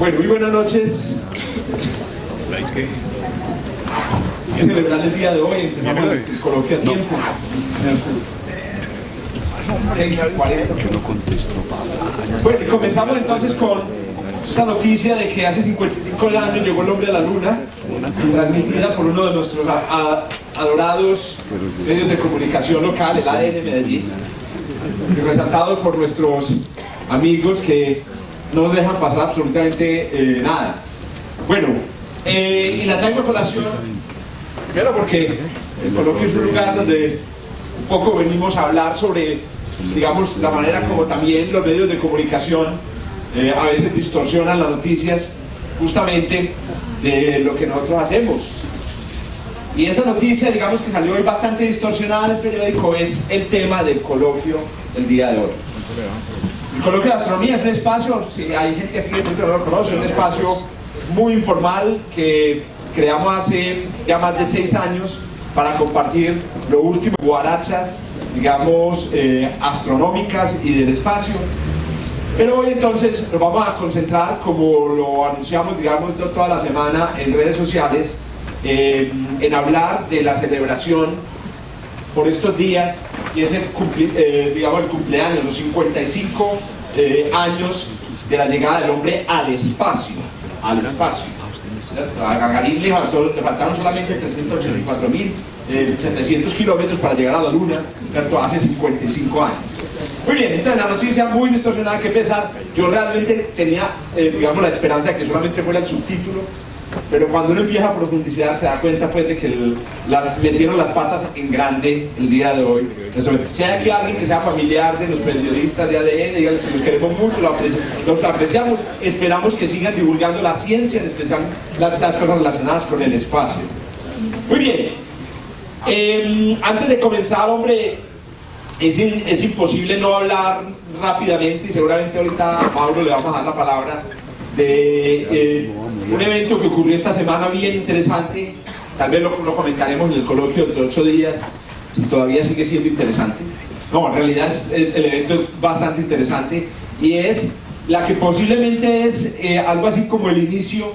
Bueno, muy buenas noches. Hay que celebrar el día de hoy, empezamos el coloquio a tiempo. 6:40. Bueno, y comenzamos entonces con esta noticia de que hace 55 años llegó el hombre a la luna, transmitida por uno de nuestros adorados medios de comunicación local, el ADN Medellín, y resaltado por nuestros amigos que no nos dejan pasar absolutamente nada. Bueno, y la traigo a colación, primero porque el coloquio es un lugar donde un poco venimos a hablar sobre, digamos, la manera como también los medios de comunicación a veces distorsionan las noticias justamente de lo que nosotros hacemos. Y esa noticia, digamos, que salió hoy bastante distorsionada en el periódico, es el tema del coloquio del día de hoy. El coloquio de astronomía es un espacio, si hay gente aquí que no lo conoce, es un espacio muy informal que creamos hace ya más de 6 años para compartir lo último, guarachas, digamos, astronómicas y del espacio. Pero hoy entonces nos vamos a concentrar, como lo anunciamos, digamos, toda la semana en redes sociales, en hablar de la celebración por estos días, y es digamos, el cumpleaños, los 55 años de la llegada del hombre al espacio. A Gagarin le faltaron solamente 384.700 kilómetros para llegar a la Luna, ¿cierto? Hace 55 años. Muy bien, entonces la noticia muy distorsionada, que pesar. Yo realmente tenía, digamos, la esperanza de que solamente fuera el subtítulo, pero cuando uno empieza a profundizar se da cuenta, pues, de que metieron las patas en grande el día de hoy. Si hay aquí alguien que sea familiar de los periodistas de ADN, díganles que los queremos mucho, los apreciamos, esperamos que sigan divulgando la ciencia, en especial las cosas relacionadas con el espacio. Muy bien, antes de comenzar, hombre, es imposible no hablar rápidamente, y seguramente ahorita a Mauro le vamos a dar la palabra, de un evento que ocurrió esta semana bien interesante. Tal vez lo comentaremos en el coloquio de 8 días, si todavía sigue siendo interesante. No, en realidad el evento es bastante interesante, y es la que posiblemente es algo así como el inicio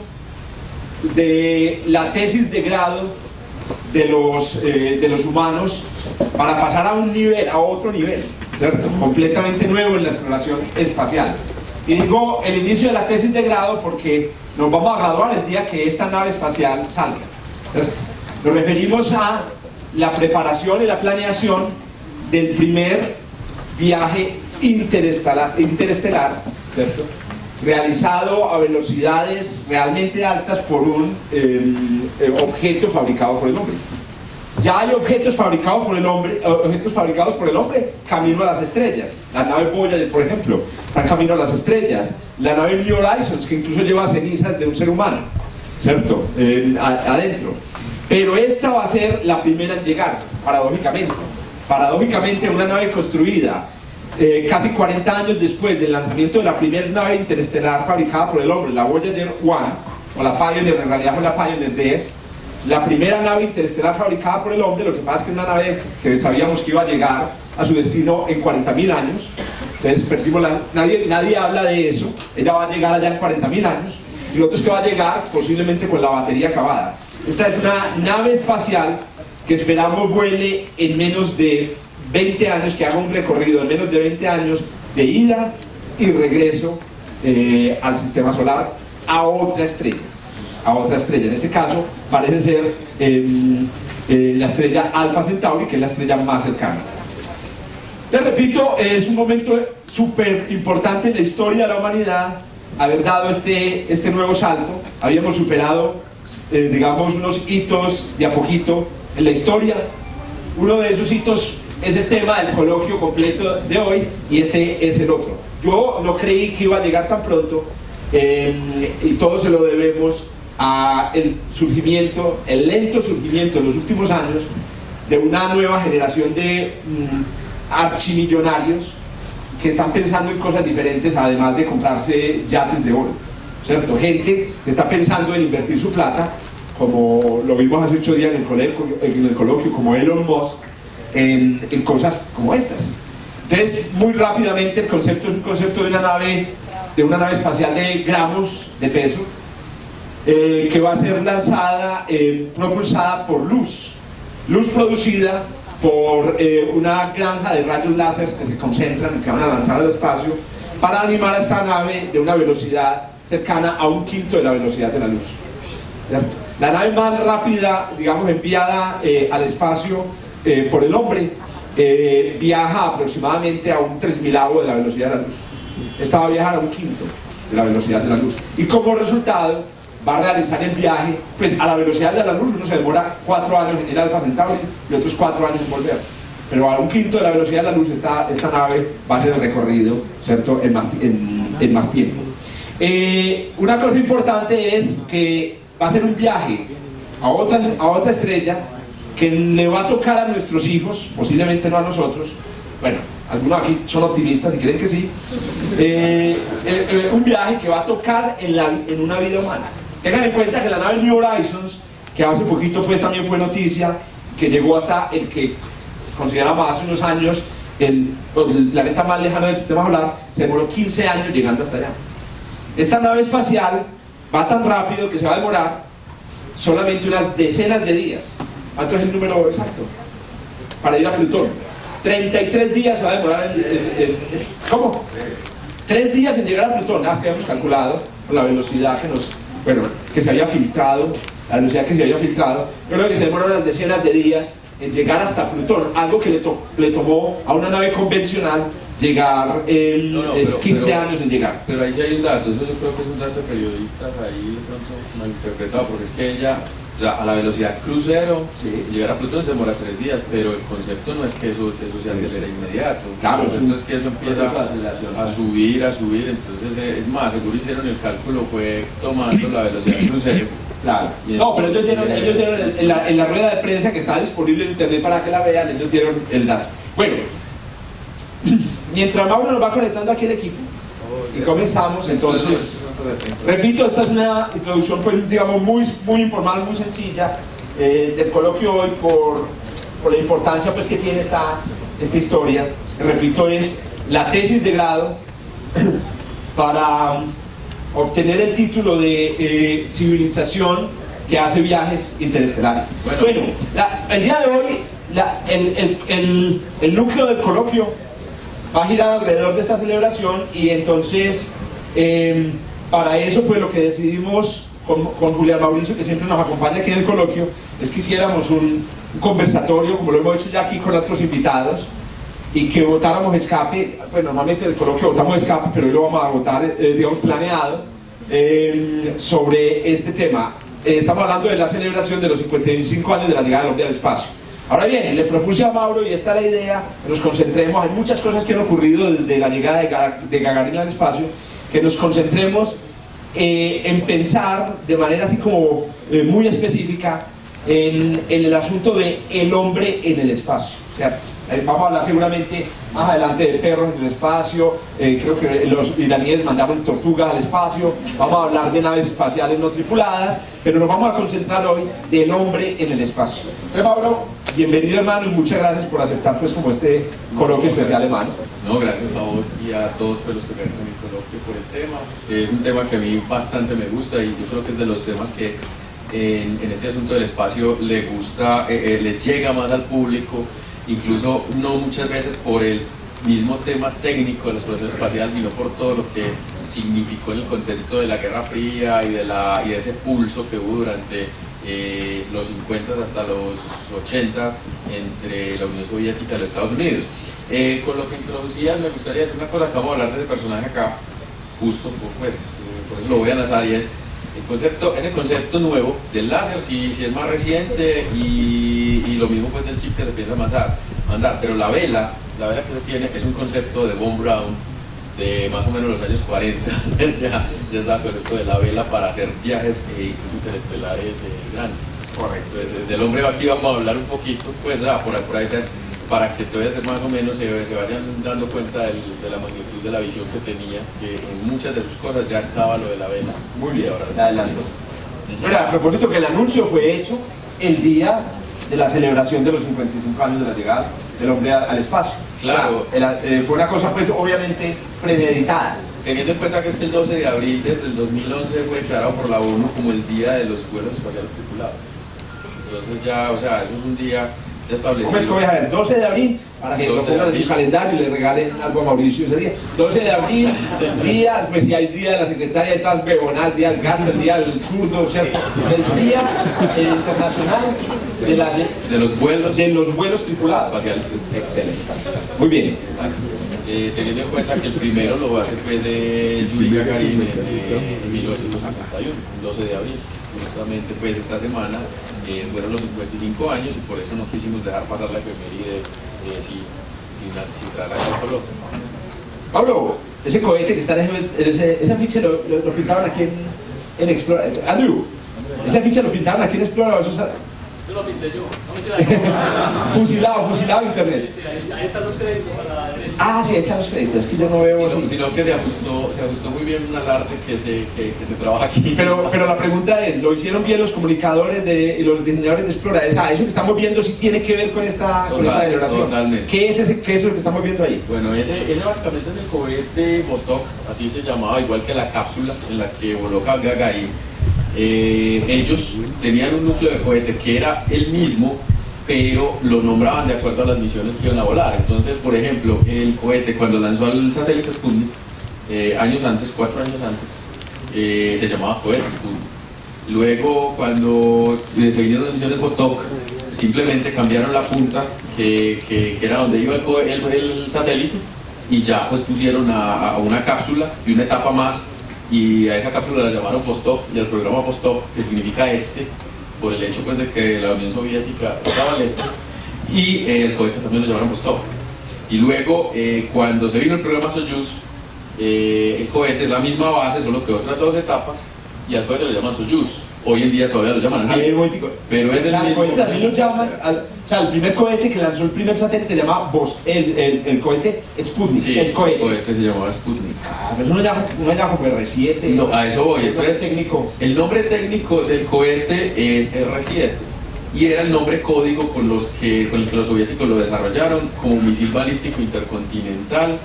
de la tesis de grado de los humanos para pasar a un nivel, a otro nivel, ¿cierto? Completamente nuevo en la exploración espacial. Y digo el inicio de la tesis de grado porque nos vamos a graduar el día que esta nave espacial salga, ¿cierto? Nos referimos a la preparación y la planeación del primer viaje interestelar, ¿cierto? Realizado a velocidades realmente altas por un objeto fabricado por el hombre. Ya hay objetos fabricados por el hombre camino a las estrellas. La nave Voyager, por ejemplo, está camino a las estrellas. La nave New Horizons, que incluso lleva cenizas de un ser humano, ¿cierto? Adentro. Pero esta va a ser la primera en llegar, paradójicamente. Paradójicamente, una nave construida casi 40 años después del lanzamiento de la primera nave interestelar fabricada por el hombre, la Voyager 1, o la Pioneer, en realidad fue la Pioneer 10, la primera nave interestelar fabricada por el hombre. Lo que pasa es que es una nave que sabíamos que iba a llegar a su destino en 40.000 años, entonces perdimos nadie habla de eso. Ella va a llegar allá en 40.000 años, y lo otro es que va a llegar posiblemente con la batería acabada. Esta es una nave espacial que esperamos vuele en menos de 20 años, que haga un recorrido en menos de 20 años de ida y regreso al sistema solar, a otra estrella. En este caso parece ser la estrella Alpha Centauri, que es la estrella más cercana. Les repito, es un momento súper importante en la historia de la humanidad haber dado este nuevo salto. Habíamos superado, digamos, unos hitos de a poquito en la historia. Uno de esos hitos es el tema del coloquio completo de hoy, y este es el otro. Yo no creí que iba a llegar tan pronto, y todo se lo debemos a el lento surgimiento en los últimos años de una nueva generación de archimillonarios que están pensando en cosas diferentes, además de comprarse yates de oro, ¿cierto? Gente que está pensando en invertir su plata, como lo vimos hace 8 días en el coloquio, como Elon Musk, en cosas como estas. Entonces, muy rápidamente, el concepto es un concepto de una nave de una nave espacial de gramos de peso, que va a ser lanzada, propulsada por luz producida por una granja de rayos láser que se concentran y que van a lanzar al espacio para animar a esta nave de una velocidad cercana a 1/5 de la velocidad de la luz, ¿cierto? La nave más rápida, digamos, enviada al espacio por el hombre, viaja aproximadamente a 1/3000avo de la velocidad de la luz. Esta va a viajar a 1/5 de la velocidad de la luz, y como resultado va a realizar el viaje, pues a la velocidad de la luz uno se demora 4 años en el Alpha Centauri y otros 4 años en volver, pero a 1/5 de la velocidad de la luz esta nave va a hacer el recorrido, ¿cierto?, en más tiempo. Una cosa importante es que va a ser un viaje a otra estrella que le va a tocar a nuestros hijos, posiblemente no a nosotros. Bueno, algunos aquí son optimistas y creen que sí. Un viaje que va a tocar en una vida humana. Tengan en cuenta que la nave New Horizons, que hace poquito pues también fue noticia, que llegó hasta el que consideramos hace unos años el planeta más lejano del sistema solar, se demoró 15 años llegando hasta allá. Esta nave espacial va tan rápido que se va a demorar solamente unas decenas de días. ¿Cuánto es el número exacto? Para ir a Plutón. 33 días se va a demorar ¿cómo? 3 días en llegar a Plutón. Es que habíamos calculado la velocidad que se había filtrado, la velocidad que se había filtrado. Yo creo que se demoró unas decenas de días en llegar hasta Plutón, algo que le tomó a una nave convencional llegar 15 años en llegar. Pero ahí sí hay un dato, eso yo creo que es un dato de periodistas ahí de pronto malinterpretado, porque es que ella, o sea, a la velocidad crucero, sí, llegar a Plutón se demora 3 días, pero el concepto no es que eso se acelere inmediato. Claro, el concepto es que eso empieza a subir, entonces es más, seguro hicieron el cálculo, fue tomando la velocidad crucero. Claro. No, pero ellos dieron en la rueda de prensa que está disponible en internet para que la vean, ellos dieron el dato. Bueno, mientras Mauro nos va conectando aquí el equipo y comenzamos, entonces, repito, esta es una introducción, pues, digamos, muy informal, muy sencilla del coloquio hoy por la importancia, pues, que tiene esta historia. Repito, es la tesis de grado para obtener el título de civilización que hace viajes interestelares. Bueno, el día de hoy el núcleo del coloquio va a girar alrededor de esta celebración, y entonces para eso, pues, lo que decidimos con Julián Mauricio, que siempre nos acompaña aquí en el coloquio, es que hiciéramos un conversatorio, como lo hemos hecho ya aquí con otros invitados, y que votáramos escape. Pues normalmente en el coloquio votamos escape, pero hoy lo vamos a votar, digamos, planeado, sobre este tema. Estamos hablando de la celebración de los 55 años de la llegada del hombre al espacio. Ahora bien, le propuse a Mauro, y esta es la idea, que nos concentremos, hay muchas cosas que han ocurrido desde la llegada de Gagarin al espacio, que nos concentremos en pensar de manera así como muy específica en el asunto de el hombre en el espacio, ¿cierto? Vamos a hablar seguramente más adelante de perros en el espacio, creo que los iraníes mandaron tortugas al espacio, vamos a hablar de naves espaciales no tripuladas, pero nos vamos a concentrar hoy del hombre en el espacio. Mauro, bienvenido, hermano, y muchas gracias por aceptar, pues, como este coloquio especial, hermano. No, gracias a vos y a todos, pues, los que ven mi coloquio por el tema. Es un tema que a mí bastante me gusta, y yo creo que es de los temas que en este asunto del espacio le gusta, les llega más al público, incluso no muchas veces por el mismo tema técnico de la exploración espacial, sino por todo lo que significó en el contexto de la Guerra Fría y de ese pulso que hubo durante los 50 hasta los 80 entre la Unión Soviética y los Estados Unidos. Con lo que introducías, me gustaría decir una cosa, que vamos a hablar de ese personaje acá, justo, por eso lo voy a lanzar, y es ese concepto nuevo del láser, si es más reciente, y lo mismo, pues, del chip que se piensa mandar, pero la vela que se tiene es un concepto de Von Braun de más o menos los años 40, ya está el concepto de la vela para hacer viajes interestelares grandes. Correcto. Entonces, del hombre aquí vamos a hablar un poquito, pues, por ahí, para que todavía más o menos se vayan dando cuenta de la magnitud de la visión que tenía, que en muchas de sus cosas ya estaba lo de la vela. Muy bien, ahora se adelantó. Bueno, a propósito, que el anuncio fue hecho el día de la celebración de los 55 años de la llegada del hombre al espacio. Claro. O sea, fue una cosa, pues, obviamente premeditada. teniendo en cuenta que es que el 12 de abril desde el 2011 fue declarado por la ONU como el Día de los Vuelos Espaciales Tripulados. Entonces ya, o sea, eso es un día ya establecido. ¿Cómo es que voy a ver? 12 de abril, para que lo pongan en su calendario y le regalen algo a Mauricio ese día. 12 de abril, día, pues si hay día de la secretaria de todas bebonal, día del gato, el día del zurdo, ¿cierto? El día internacional de los vuelos tripulados. Espaciales. Excelente. Muy bien. Teniendo en cuenta que el primero lo hace pues Yuri Gagarin en 1961, el 12 de abril. Justamente pues esta semana fueron los 55 años y por eso no quisimos dejar pasar la efeméride sin traer a Pablo. Pablo, ese cohete que está en ese afiche lo pintaron aquí en Explorer. Andrew, ese afiche lo pintaron aquí en Explorer. Yo lo pinté yo, no me fusilado internet. Sí, ahí están los créditos a la derecha. Ah, sí, ahí están los créditos, es que yo no veo así. Sino que se ajustó muy bien al arte que se trabaja aquí. Pero la pregunta es, ¿lo hicieron bien los comunicadores y los diseñadores de Explora? Eso que estamos viendo sí tiene que ver con esta celebración. Totalmente. ¿Qué es lo que estamos viendo ahí? Bueno, ese básicamente es el cohete Vostok, así se llamaba, igual que la cápsula en la que voló Gagarin. Ellos tenían un núcleo de cohete que era el mismo, pero lo nombraban de acuerdo a las misiones que iban a volar. Entonces, por ejemplo, el cohete cuando lanzó al satélite Sputnik, 4 años antes, se llamaba cohete Sputnik. Luego, cuando se vinieron las misiones Vostok, simplemente cambiaron la punta, que era donde iba el satélite, y ya pues pusieron a una cápsula y una etapa más, y a esa cápsula la llamaron Vostok, y al programa Vostok, que significa este, por el hecho pues de que la Unión Soviética estaba al este, y el cohete también lo llamaron Vostok. Y luego, cuando se vino el programa Soyuz, el cohete es la misma base, solo que otras 2 etapas, y al cohete lo llaman Soyuz. Hoy en día todavía lo llaman así. Pero es el mismo. También lo llaman, el primer cohete que lanzó el primer satélite se llama el cohete Sputnik. Sí, el cohete se llamaba Sputnik. Pero no llama como R7. No, a eso voy. Entonces, técnico. El nombre técnico del cohete es R7. Y era el nombre código con el que los soviéticos lo desarrollaron como misil balístico intercontinental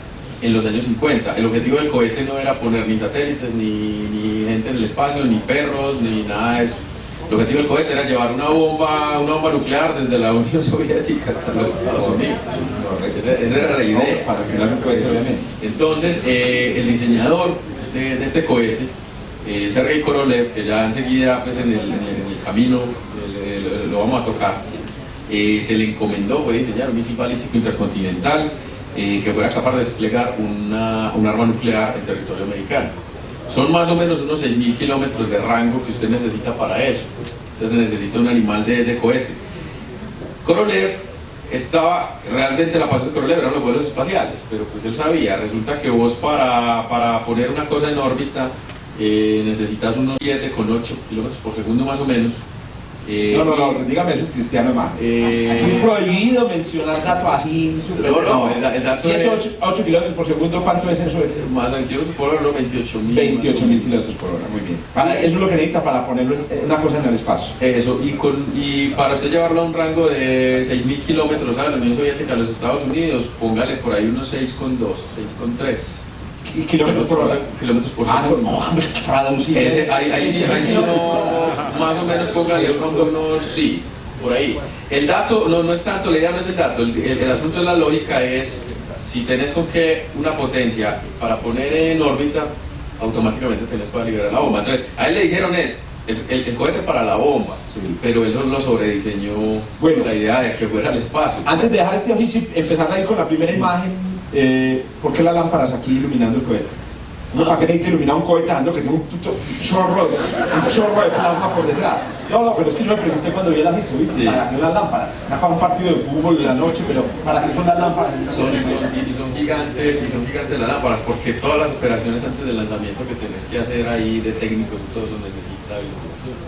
en los años 50. El objetivo del cohete no era poner ni satélites, ni gente en el espacio, ni perros, ni nada de eso. El objetivo del cohete era llevar una bomba nuclear desde la Unión Soviética hasta los Estados Unidos. Esa era la idea. Entonces, el diseñador de este cohete, Sergei Korolev, que ya enseguida pues, en el camino lo vamos a tocar, se le encomendó fue diseñar un misil balístico intercontinental que fuera capaz de desplegar un arma nuclear en territorio americano. Son más o menos unos 6.000 kilómetros de rango que usted necesita para eso. Entonces necesita un animal de cohete. Korolev realmente la pasión de Korolev eran los vuelos espaciales, pero pues él sabía, resulta que vos para poner una cosa en órbita necesitas unos 7,8 kilómetros por segundo más o menos. No, dígame eso, Cristiano, hermano. Es prohibido mencionar datos así. No, el dato 8 kilómetros por segundo, ¿cuánto es eso? Más en kilómetros por hora, 28.000 kilómetros por hora, muy bien. Eso es lo que necesita para ponerlo una cosa en el espacio. Eso, y para usted llevarlo a un rango de 6.000 kilómetros a la Unión Soviética, a los Estados Unidos, póngale por ahí unos 6,2, 6,3. Kilómetros por hora. Kilómetros por segundo. Ahí sí no, más o menos póngale unos, sí, por ahí. El dato no es tanto, la idea no es el dato, el asunto de la lógica es, si tenés con qué una potencia para poner en órbita, automáticamente tenés para liberar la bomba. Entonces, a él le dijeron el cohete para la bomba, sí, pero él lo sobrediseñó con la idea de que fuera al espacio. Antes de dejar este oficio, empezar ahí con la primera imagen. ¿Por qué las lámparas aquí iluminando el cohete? ¿Para qué necesita iluminar un cohete dando que tiene un chorro de plasma por detrás? No, pero es que yo me pregunté cuando vi el afiche, ¿viste? Sí. ¿Para qué las lámparas? Era para un partido de fútbol de la noche, pero ¿para qué son las lámparas? Son gigantes las lámparas, porque todas las operaciones antes del lanzamiento que tenés que hacer ahí de técnicos y todo eso necesita iluminación.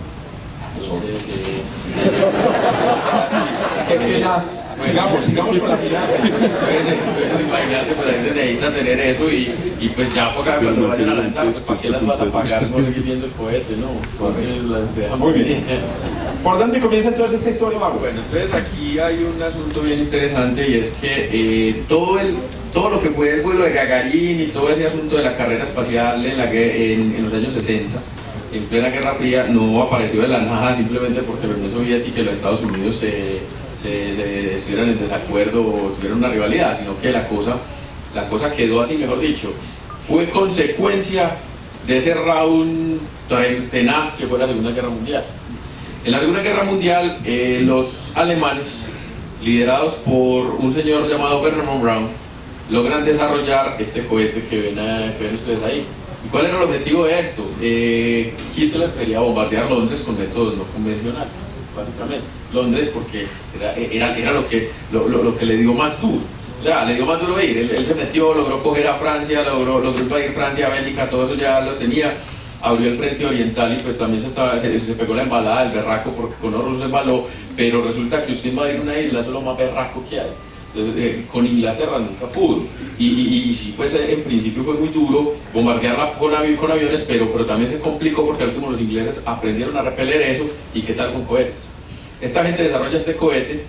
Sigamos con la final. Entonces imagínate, pues ahí se necesita tener eso y pues ya cuando vayan a lanzar, pues ¿para qué las vas a pagar por seguir viendo el cohete, no? Muy bien. ¿Por dónde comienza entonces esta historia, Mauro? Bueno, entonces aquí hay un asunto bien interesante y es que todo todo lo que fue el vuelo de Gagarin y todo ese asunto de la carrera espacial en los años 60, en plena Guerra Fría, no apareció de la nada simplemente porque la Unión Soviética y los Estados Unidos estuvieran en desacuerdo o tuvieran una rivalidad, sino que la cosa quedó así, mejor dicho. Fue consecuencia de ese round tenaz que fue la Segunda Guerra Mundial. En la Segunda Guerra Mundial, los alemanes, liderados por un señor llamado Wernher von Braun, logran desarrollar este cohete que ven ustedes ahí. ¿Y cuál era el objetivo de esto? Hitler quería bombardear Londres con métodos no convencionales, básicamente. Londres porque era lo que le dio más duro. O sea, le dio más duro ir. Él se metió, logró coger a Francia, logró invadir Francia, Bélgica, todo eso ya lo tenía. Abrió el frente oriental y pues también se pegó la embalada del berraco porque con los rusos se embaló, pero resulta que usted invadir una isla es lo más berraco que hay. Entonces, con Inglaterra nunca pudo. Y sí, pues en principio fue muy duro bombardearla con aviones, pero también se complicó porque al último los ingleses aprendieron a repeler eso. ¿Y qué tal con cohetes? Esta gente desarrolla este cohete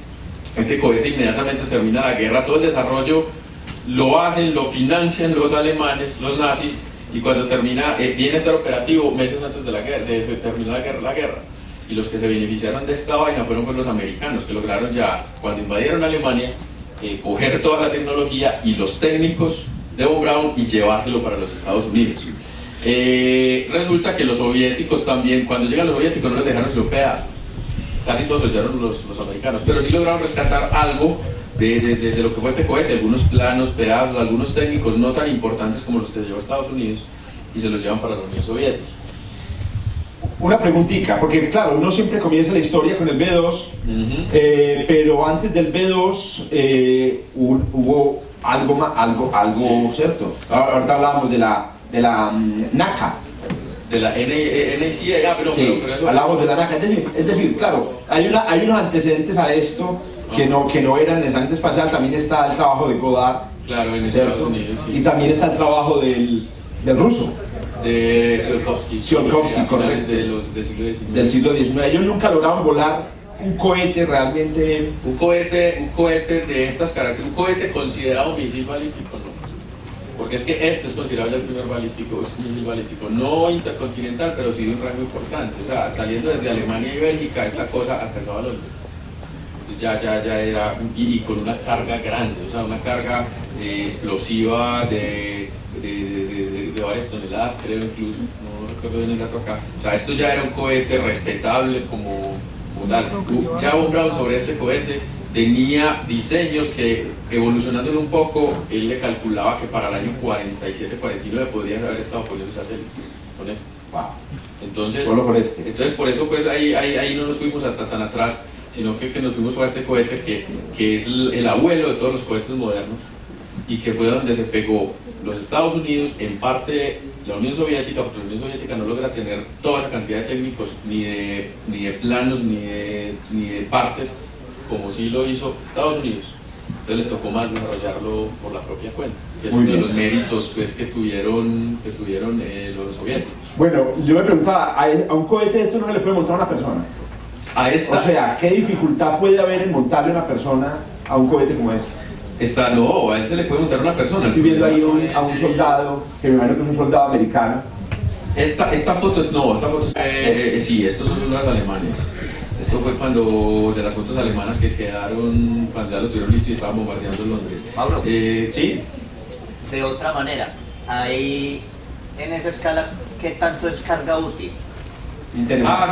inmediatamente termina la guerra, todo el desarrollo lo financian los alemanes, los nazis, y cuando termina, viene a estar operativo meses antes de terminar la guerra. Y los que se beneficiaron de esta vaina fueron los americanos, que lograron ya, cuando invadieron Alemania, coger toda la tecnología y los técnicos de von Braun y llevárselo para los Estados Unidos. Resulta que los soviéticos también, cuando llegan los soviéticos no les dejaron sino pedazos, casi todos se llevaron los americanos, pero sí lograron rescatar algo de lo que fue este cohete, algunos planos, pedazos, algunos técnicos no tan importantes como los que se llevó a Estados Unidos y se los llevan para la Unión Soviética. Una preguntita, porque claro, uno siempre comienza la historia con el B2, pero antes del B2 hubo algo cierto. Ahorita hablábamos de la NACA. De la NACA, pero eso... hablamos de la NACA, es decir, claro, hay unos antecedentes a esto que no eran necesariamente espacial. También está el trabajo de Goddard, claro, en ¿cierto? Estados Unidos, sí. Y también está el trabajo del ruso, de Tsiolkovsky, correcto, del siglo XIX. Del siglo XIX. Ellos nunca lograron volar un cohete realmente... Un cohete de estas características, un cohete considerado misil balístico, ¿no? Porque es que este es considerado ya el primer misil balístico, no intercontinental, pero sí de un rango importante. O sea, saliendo desde Alemania y Bélgica, esta cosa alcanzaba Londres. Ya era, y con una carga grande, o sea, una carga explosiva de varias toneladas, creo incluso, no recuerdo bien el dato acá. O sea, esto ya era un cohete respetable como tal. Ya von Braun sobre este cohete tenía diseños que, evolucionando un poco, él le calculaba que para el año 47-49 podrías haber estado poniendo satélite con esto. Wow. Entonces, solo por este. Entonces, por eso pues ahí no nos fuimos hasta tan atrás, sino que nos fuimos a este cohete que es el abuelo de todos los cohetes modernos y que fue donde se pegó los Estados Unidos, en parte la Unión Soviética, porque la Unión Soviética no logra tener toda esa cantidad de técnicos, ni de planos, ni de partes, como sí lo hizo Estados Unidos. Entonces les tocó más desarrollarlo por la propia cuenta, que es uno de los méritos pues, que tuvieron los soviéticos. Bueno, yo me preguntaba, ¿a un cohete esto no se le puede montar a una persona? O sea, ¿qué dificultad puede haber en montarle a una persona a un cohete como este? No, a él se le puede montar a una persona. Estoy viendo ahí a un soldado, que me imagino que es un soldado americano. Esta foto es, sí, estos son soldados alemanes. Esto fue de las fotos alemanas que quedaron cuando ya lo tuvieron listo y estaban bombardeando Londres. Pablo, ¿sí? de otra manera, ahí en esa escala, ¿qué tanto es carga útil?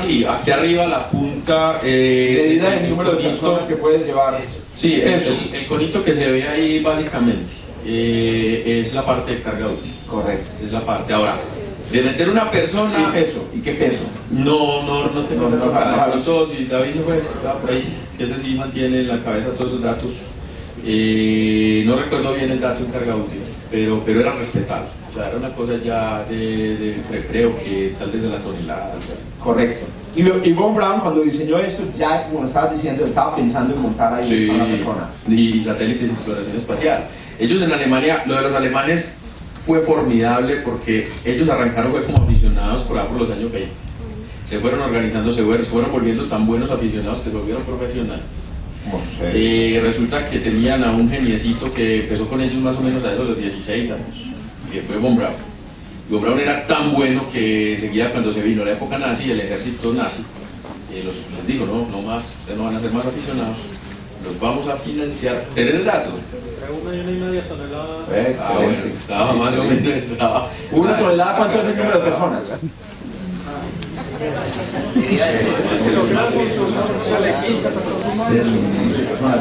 Sí, aquí arriba la punta medida el número de personas que puedes llevar. Sí, el conito que se ve ahí básicamente es la parte de carga útil. Correcto. Es la parte. Ahora, de meter una persona... ¿Y qué peso? No tengo pronto, si David está por ahí, que ese sí mantiene en la cabeza todos esos datos. No recuerdo bien el dato en carga útil, pero era respetable. O sea, era una cosa ya creo que tal vez de la tonelada, algo así. Correcto. Y von Braun cuando diseñó esto, ya como estabas diciendo, estaba pensando en montar ahí a una persona. Y satélites de exploración espacial. Ellos en Alemania, lo de los alemanes fue formidable porque ellos arrancaron fue como aficionados por los años 20. Se fueron organizando, se fueron volviendo tan buenos aficionados que se volvieron profesionales. Resulta que tenían a un geniecito que empezó con ellos más o menos a eso los 16 años, que fue Von Braun. Von Braun era tan bueno que seguía cuando se vino la época nazi, el ejército nazi, les digo, no más, ustedes no van a ser más aficionados, los vamos a financiar. ¿Tenés el dato? 1,5 toneladas. Bueno, estaba más o menos, estaba... ¿Una tonelada cuánto es el número de personas?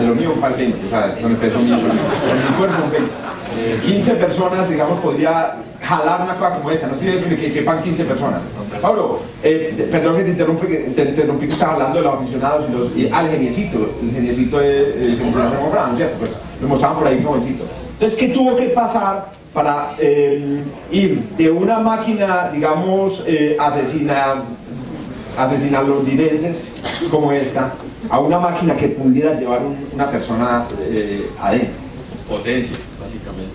De lo mío, para 20, o sea, no me peso mío, mi cuerpo, 15 personas, digamos, podría jalar una cosa como esta. No estoy diciendo que quepan 15 personas. Pablo, perdón que te interrumpí que estaba hablando de los aficionados y el geniecito es como Braun, ¿cierto? Pues lo mostraban por ahí jovencito. Entonces, ¿qué tuvo que pasar para ir de una máquina, digamos, asesina londinenses como esta, a una máquina que pudiera llevar una persona adentro? Potencia, básicamente,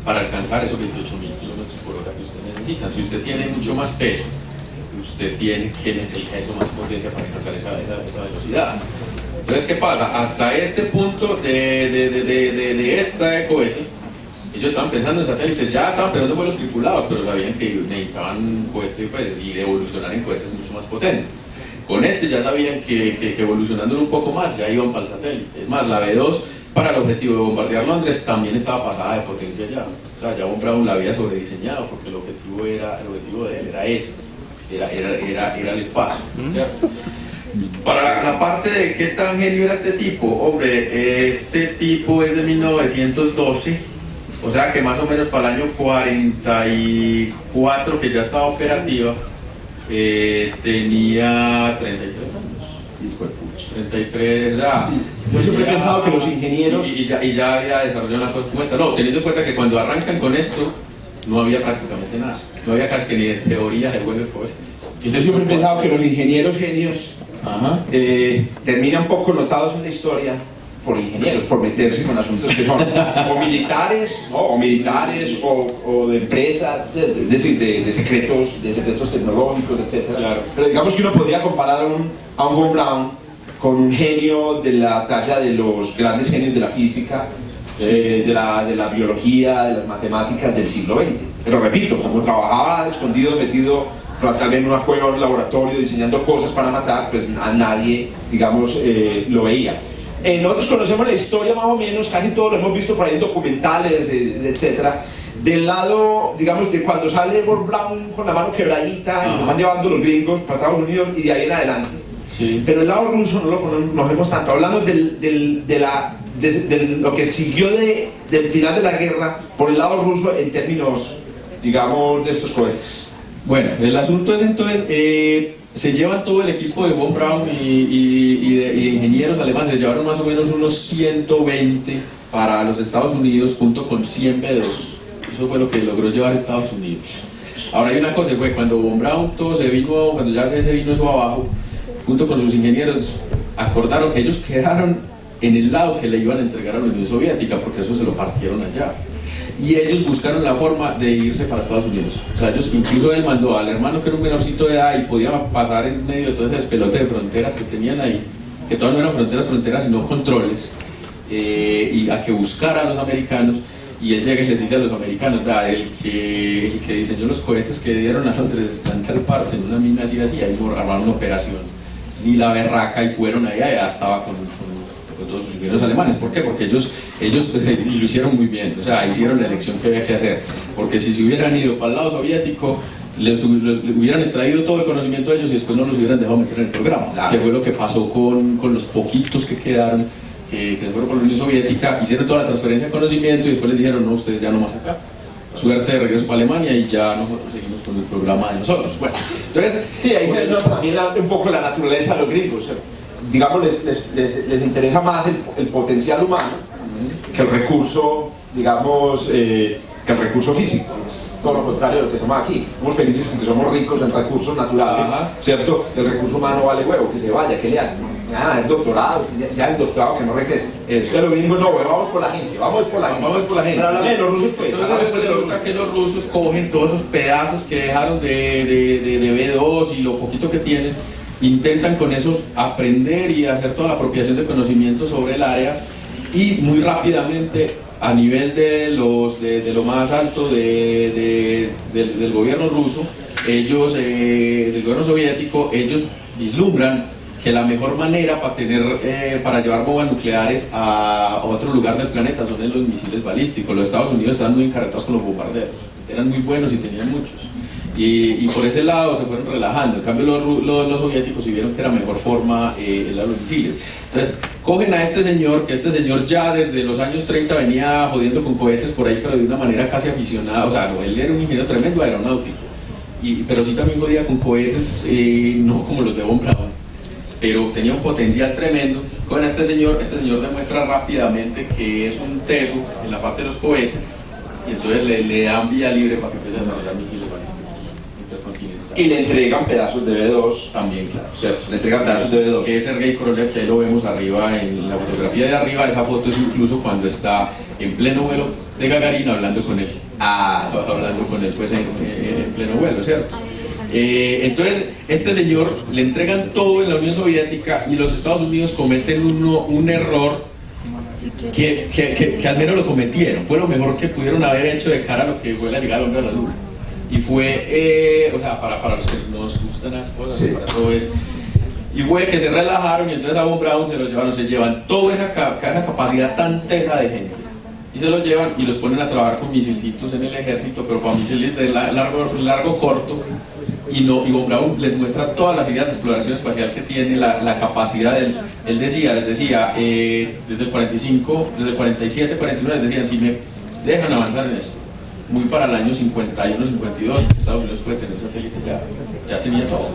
para alcanzar esos 28.000 kilómetros por hora que usted necesita. Si usted tiene mucho más peso, usted tiene que necesitar eso más potencia para alcanzar esa velocidad. Entonces, ¿qué pasa? Hasta este punto de esta cohete, ellos estaban pensando en satélites, ya estaban pensando en vuelos tripulados, pero sabían que necesitaban cohetes y evolucionar en cohetes mucho más potentes. Con este ya sabían que evolucionando un poco más ya iban para el satélite. Es más, la B2 para el objetivo de bombardear Londres también estaba pasada de potencia ya. O sea, ya Von Braun la había sobrediseñado porque el objetivo de él era ese, era el espacio, ¿cierto? Para la parte de qué tan genio era este tipo, hombre, este tipo es de 1912, o sea que más o menos para el año 44 que ya estaba operativa, tenía 33 años. 33, ya. Yo siempre he pensado que los ingenieros... Y ya había desarrollado una cosa como esta. No, teniendo en cuenta que cuando arrancan con esto, no había prácticamente nada. No había casi que ni de teoría de vuelo de cohete. Yo siempre he pensado que los ingenieros genios terminan poco notados en la historia por ingenieros, por meterse con asuntos que son o militares, ¿no? o de empresas, es decir, de secretos tecnológicos, etc. Claro. Pero digamos que uno podría comparar a un Von Braun con un genio de la talla de los grandes genios de la física, de la biología, de las matemáticas del siglo XX. Pero repito, como trabajaba escondido, metido tal vez en una cueva o en un laboratorio diseñando cosas para matar, pues a nadie, digamos, lo veía. Nosotros conocemos la historia más o menos, casi todos lo hemos visto por ahí en documentales, etcétera, del lado, digamos, de cuando sale Von Braun con la mano quebradita y nos van llevando los gringos para Estados Unidos y de ahí en adelante. Sí. Pero el lado ruso no lo conocemos tanto, hablando de lo que siguió del final de la guerra por el lado ruso en términos, digamos, de estos cohetes. Bueno, el asunto es entonces, se llevan todo el equipo de Von Braun y de ingenieros alemanes, se llevaron más o menos unos 120 para los Estados Unidos junto con 100 B2. Eso fue lo que logró llevar Estados Unidos. Ahora hay una cosa, fue cuando Von Braun cuando ya se vino eso abajo, junto con sus ingenieros, acordaron, ellos quedaron en el lado que le iban a entregar a la Unión Soviética, porque eso se lo partieron allá. Y ellos buscaron la forma de irse para Estados Unidos. O sea, incluso él mandó al hermano que era un menorcito de edad y podía pasar en medio de todo ese despelote de fronteras que tenían ahí, que todavía no eran fronteras, sino controles, y a que buscara a los americanos. Y él llega y les dice a los americanos, el que diseñó los cohetes que dieron a Londres está en tal parte, en una mina así, ahí armaron una operación. Ni la berraca, y fueron allá estaba con todos sus ingenieros alemanes. ¿Por qué? Porque ellos lo hicieron muy bien, o sea, hicieron la elección que había que hacer. Porque si se hubieran ido para el lado soviético, les hubieran extraído todo el conocimiento de ellos y después no los hubieran dejado meter en el programa. Claro. Que fue lo que pasó con los poquitos que quedaron, que se fueron por la Unión Soviética, hicieron toda la transferencia de conocimiento y después les dijeron, no, ustedes ya no más acá. Suerte de regreso para Alemania y ya nosotros seguimos con el programa de nosotros. Bueno, entonces, sí, ahí se nota también un poco la naturaleza de los gringos. Digamos, les interesa más el potencial humano que el recurso, digamos, que el recurso físico. Es todo lo contrario de lo que somos aquí. Somos felices porque somos ricos en recursos naturales, ¿cierto? El recurso humano vale huevo, que se vaya, ¿qué le hacen? Nada, el doctorado, ya el doctorado que no regrese. Pero los gringos no, vamos por la gente. Pero hablame de los rusos, pues. Entonces resulta que los rusos cogen todos esos pedazos que dejaron de B2 y lo poquito que tienen, intentan con eso aprender y hacer toda la apropiación de conocimientos sobre el área, y muy rápidamente a nivel de lo más alto del gobierno ruso, ellos, del gobierno soviético, ellos vislumbran que la mejor manera para llevar bombas nucleares a otro lugar del planeta son en los misiles balísticos. Los Estados Unidos están muy encarretados con los bombarderos, eran muy buenos y tenían muchos, y por ese lado se fueron relajando. En cambio los soviéticos sí vieron que era mejor forma los misiles. Entonces cogen a este señor, que este señor ya desde los años 30 venía jodiendo con cohetes por ahí, pero de una manera casi aficionada. O sea, no, él era un ingeniero tremendo aeronáutico, pero sí también jodía con cohetes, no como los de Von Braun, pero tenía un potencial tremendo. Con este señor demuestra rápidamente que es un teso en la parte de los cohetes, y entonces le dan vía libre para que empiece a desarrollar misiles balísticos intercontinentales. Y le entregan pedazos de B2 También, claro. ¿cierto? Le entregan pedazos de B2. Que es Sergei Korolev, que ahí lo vemos arriba en la fotografía de arriba. Esa foto es incluso cuando está en pleno vuelo de Gagarin hablando con él. Hablando con él pues en pleno vuelo, ¿cierto? Entonces, este señor le entregan todo en la Unión Soviética, y los Estados Unidos cometen un error que al menos lo cometieron. Fue lo mejor que pudieron haber hecho de cara a lo que fue la llegada del hombre a la luna. Y fue, o sea, para los que nos gustan las cosas, sí, para todo eso. Y fue que se relajaron, y entonces a Von Braun se llevan toda esa capacidad tan tesa de gente, y se los llevan y los ponen a trabajar con misilcitos en el ejército, pero para misiles de largo corto. Y Von Braun les muestra todas las ideas de exploración espacial que tiene, la capacidad. Él decía, desde el 45, desde el 47, 49, les decían: si me dejan avanzar en esto, muy para el año 51, 52, Estados Unidos puede tener un satélite, ya tenía todo.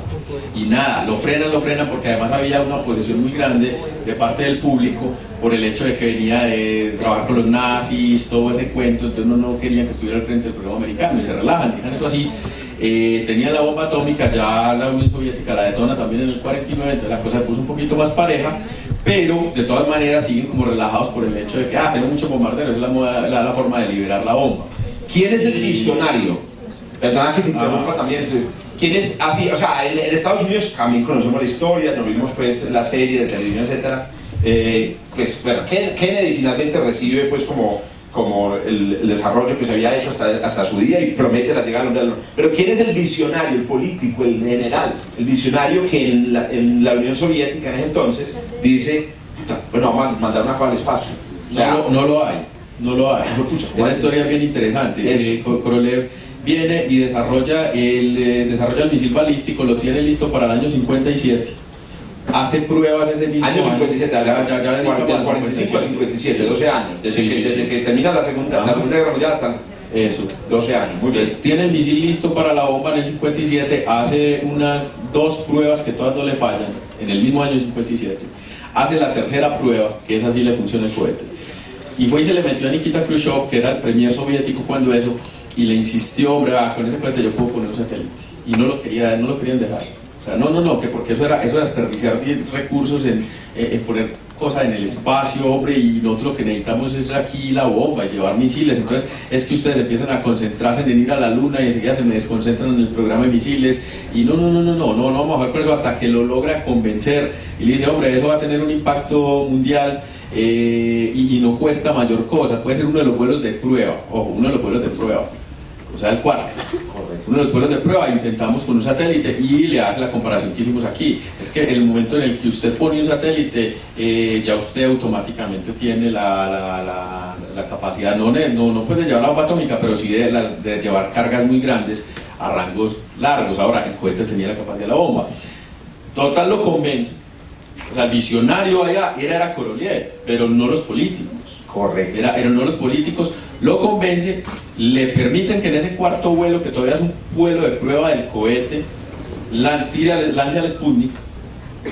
Y nada, lo frenan, porque además había una oposición muy grande de parte del público por el hecho de que venía de trabajar con los nazis, todo ese cuento. Entonces no querían que estuviera al frente del programa americano, y se relajan, dejan eso así. Tenía la bomba atómica, ya la Unión Soviética la detona también en el 49, entonces la cosa se puso un poquito más pareja, pero de todas maneras siguen como relajados por el hecho de que tengo muchos bombarderos, es la forma de liberar la bomba. ¿Quién es el visionario? Perdona que te interrumpa también. ¿Quién es así? O sea, en Estados Unidos también conocemos la historia, nos vimos pues la serie de televisión, etcétera. Pues bueno, Kennedy finalmente recibe pues como el desarrollo que se había hecho hasta su día, y promete la llegada del hombre. Pero ¿quién es el visionario, el político, el general? El visionario que en la Unión Soviética en ese entonces dice: bueno, vamos a mandar una cosa al espacio. O sea, no lo hay. Esa historia es bien interesante. Korolev viene y desarrolla el misil balístico, lo tiene listo para el año 57. Hace pruebas ese mismo año 57, ya 45 al 57, 12 años. Desde que termina la Segunda Guerra Mundial hasta eso, 12 años. Muy bien. Tiene el misil listo para la bomba en el 57, hace unas 2 pruebas que todas no le fallan en el mismo año 57. Hace la tercera prueba, que es así le funciona el cohete. Y fue y se le metió a Nikita Khrushchev, que era el premier soviético cuando eso, y le insistió: con ese cohete yo puedo poner un satélite. Y no lo querían dejar. O sea, no, que porque eso era desperdiciar recursos en poner cosas en el espacio, hombre, y nosotros lo que necesitamos es aquí la bomba y llevar misiles. Entonces es que ustedes empiezan a concentrarse en ir a la luna y enseguida se me desconcentran en el programa de misiles, y no vamos a ver con eso, hasta que lo logra convencer y le dice: hombre, eso va a tener un impacto mundial, y no cuesta mayor cosa, puede ser uno de los vuelos de prueba, o sea, el cuarto. Uno de los vuelos de prueba, intentamos con un satélite, y le hace la comparación que hicimos aquí. Es que el momento en el que usted pone un satélite, ya usted automáticamente tiene la capacidad, no puede llevar la bomba atómica, pero sí de llevar cargas muy grandes a rangos largos. Ahora, el cohete tenía la capacidad de la bomba. Total lo convence. O sea, el visionario allá era Korolev, pero no los políticos. Correcto. Eran no los políticos, lo convence, le permiten que en ese cuarto vuelo, que todavía es un vuelo de prueba del cohete, lance al Sputnik,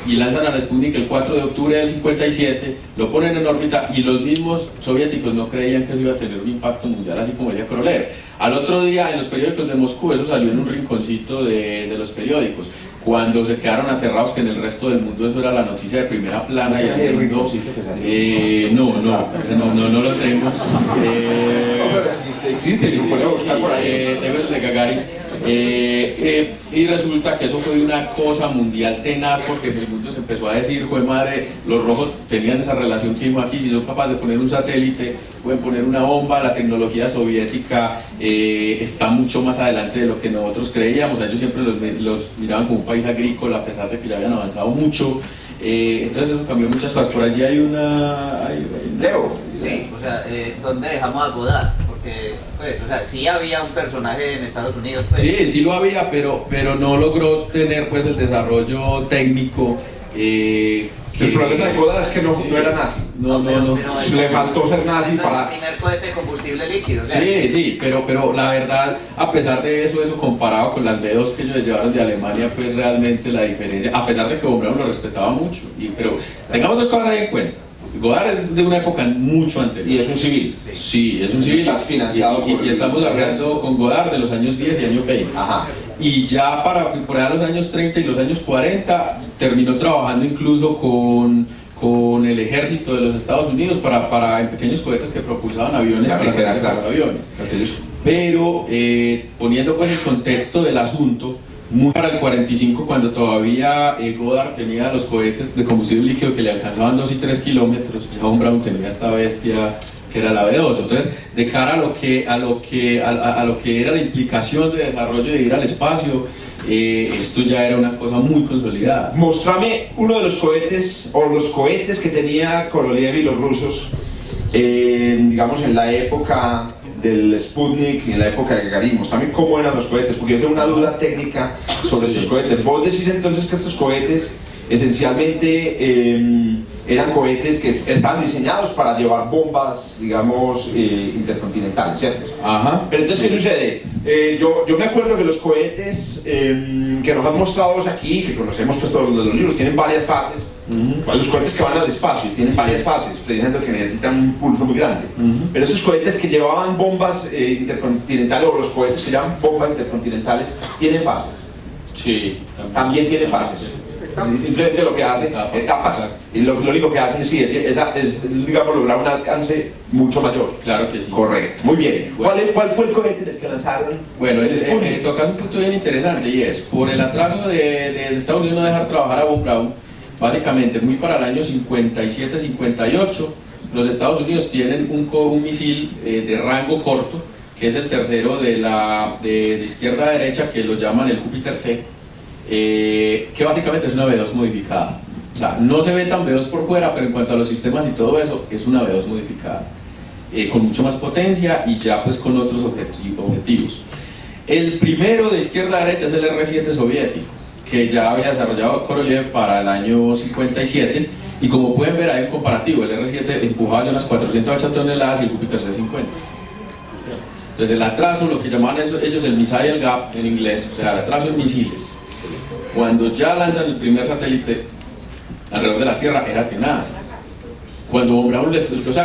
y lanzan al Sputnik el 4 de octubre del 57, lo ponen en órbita, y los mismos soviéticos no creían que eso iba a tener un impacto mundial, así como decía Korolev. Al otro día, en los periódicos de Moscú, eso salió en un rinconcito de los periódicos, cuando se quedaron aterrados, que en el resto del mundo eso era la noticia de primera plana, y el mundo, no lo tengo. Existe el grupo de Gagarin. Y resulta que eso fue una cosa mundial tenaz, porque en el mundo se empezó a decir, joder madre, los rojos tenían esa relación que vimos aquí, si son capaces de poner un satélite, pueden poner una bomba, la tecnología soviética está mucho más adelante de lo que nosotros creíamos. Ellos siempre los miraban como un país agrícola, a pesar de que ya habían avanzado mucho. Entonces eso cambió muchas cosas. Por allí hay una... Leo. Sí, o sea, ¿dónde dejamos a Godard? Porque, pues, o sea, sí había un personaje en Estados Unidos, pues. Sí, sí lo había, pero no logró tener pues el desarrollo técnico. El problema de Godard es que no era nazi. No. Le faltó ser nazi para... El primer cohete de combustible líquido, o sea. Sí, pero la verdad, a pesar de eso comparado con las B2 que ellos llevaron de Alemania, pues realmente la diferencia, a pesar de que Von Braun lo respetaba mucho, pero tengamos dos cosas ahí en cuenta. Godard es de una época mucho anterior. Y es un civil. Sí, es un civil. Estás financiado y estamos hablando con Godard de los años 10 y años 20. Ajá. Y ya por allá los años 30 y los años 40 terminó trabajando incluso con el ejército de los Estados Unidos en pequeños cohetes que propulsaban aviones para aviones. Pero poniendo pues el contexto del asunto, muy para el 45, cuando todavía Godard tenía los cohetes de combustible líquido que le alcanzaban 2 y 3 kilómetros, ya Von Braun tenía esta bestia que era la B2. Entonces, de cara a lo que era la implicación de desarrollo de ir al espacio, esto ya era una cosa muy consolidada. Mostrame uno de los cohetes, o los cohetes que tenía Korolev y los rusos, digamos en la época del Sputnik y en la época de Gagarin. Mostrame cómo eran los cohetes, porque yo tengo una duda técnica sobre estos cohetes. Vos decís entonces que estos cohetes esencialmente eran cohetes que estaban diseñados para llevar bombas, digamos, intercontinentales, ¿cierto? Ajá. Pero entonces, ¿qué sucede? Yo me acuerdo que los cohetes que nos han mostrado aquí, que conocemos pues todos los libros, tienen varias fases. Los cohetes que van al espacio tienen varias fases, precisamente que necesitan un impulso muy grande. Pero esos cohetes que llevaban bombas intercontinentales, o los cohetes que llevan bombas intercontinentales, tienen fases. Sí. También tienen fases. Simplemente lo que hacen, etapas, y lo único que hacen sí, es digamos, lograr un alcance mucho mayor. Claro que sí. Correcto. Muy bien. Bueno. ¿Cuál fue el cohete del que lanzaron? Bueno, tocas un punto bien interesante, y es, por el atraso de Estados Unidos no dejar trabajar a Von Braun, básicamente muy para el año 57-58, los Estados Unidos tienen un misil de rango corto, que es el tercero de izquierda a derecha, que lo llaman el Júpiter C, que básicamente es una B2 modificada. O sea, no se ve tan B2 por fuera, pero en cuanto a los sistemas y todo eso, es una B2 modificada, con mucho más potencia y ya pues con otros objetivos. El primero de izquierda a derecha es el R-7 soviético, que ya había desarrollado Korolev para el año 57, y como pueden ver hay un comparativo, el R-7 empujaba ya unas 408 toneladas y el Júpiter C-50. Entonces el atraso, lo que llamaban ellos el missile gap en inglés, o sea, el atraso en misiles, cuando ya lanzan el primer satélite alrededor de la Tierra, era tenaz. Cuando Von Braun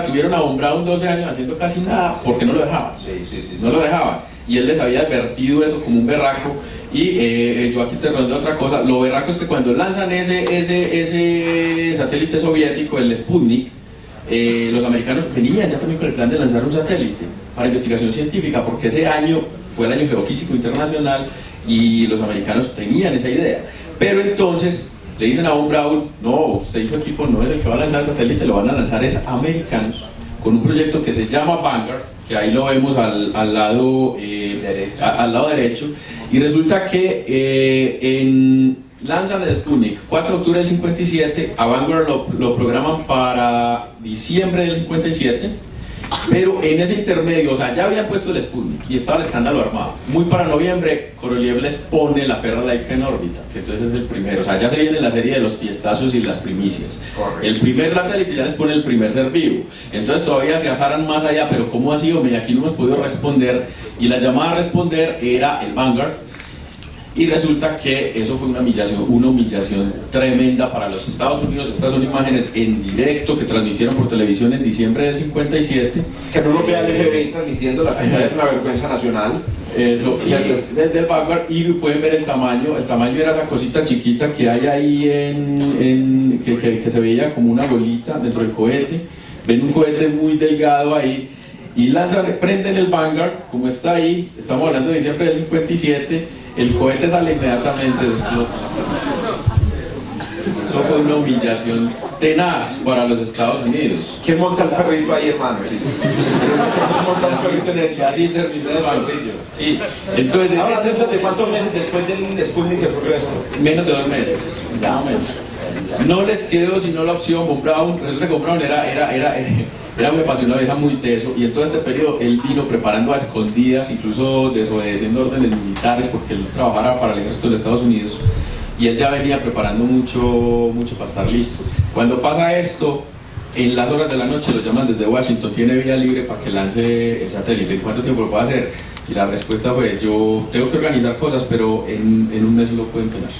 tuvieron a Von Braun 12 años haciendo casi nada, porque no lo dejaban. No lo dejaban. Y él les había advertido eso como un berraco. Y yo aquí te rondo otra cosa. Lo berraco es que cuando lanzan ese satélite soviético, el Sputnik, los americanos venían ya también con el plan de lanzar un satélite para investigación científica, porque ese año fue el año geofísico internacional y los americanos tenían esa idea. Pero entonces le dicen a Von Braun, no, usted y su equipo no es el que va a lanzar el satélite, lo van a lanzar es americanos, con un proyecto que se llama Vanguard, que ahí lo vemos al lado derecho, y resulta que lanzan el Sputnik 4 de octubre del 57, a Vanguard lo programan para diciembre del 57, pero en ese intermedio, o sea, ya habían puesto el Sputnik y estaba el escándalo armado. Muy para noviembre, Korolev les pone la perra laica en órbita, que entonces es el primero, o sea, ya se viene la serie de los fiestazos y las primicias. Correcto. El primer satélite ya les pone el primer ser vivo, entonces todavía se azaran más allá, pero ¿cómo ha sido? Aquí no hemos podido responder, y la llamada a responder era el Vanguard. Y resulta que eso fue una humillación tremenda para los Estados Unidos. Estas son imágenes en directo que transmitieron por televisión en diciembre del 57. Que no lo vea el FBI transmitiendo, la verdad es una vergüenza nacional. Eso, y desde el Vanguard, y pueden ver el tamaño era esa cosita chiquita que hay ahí que se veía como una bolita dentro del cohete. Ven un cohete muy delgado ahí. y lanzan, prenden el Vanguard, como está ahí, estamos hablando de diciembre del 57, el cohete sale inmediatamente, explota. Eso fue una humillación tenaz para los Estados Unidos. ¿Quién monta el perrito ahí, hermano? ¿Quién monta el perrito en el Así terminó el Vanguard. Sí. Entonces, ahora, ¿de cuántos meses después del Sputnik que ocurrió esto? menos de 2 meses, más o menos. No les quedó sino la opción. Von Braun, resulta que Von Braun era muy apasionado, era muy teso, y en todo este periodo él vino preparando a escondidas, incluso desobedeciendo órdenes militares, porque él trabajara para el ejército de los Estados Unidos, y él ya venía preparando mucho para estar listo. Cuando pasa esto, en las horas de la noche lo llaman desde Washington, tiene vía libre para que lance el satélite. ¿En cuánto tiempo lo puede hacer? Y la respuesta fue: yo tengo que organizar cosas, pero en un mes lo pueden tener.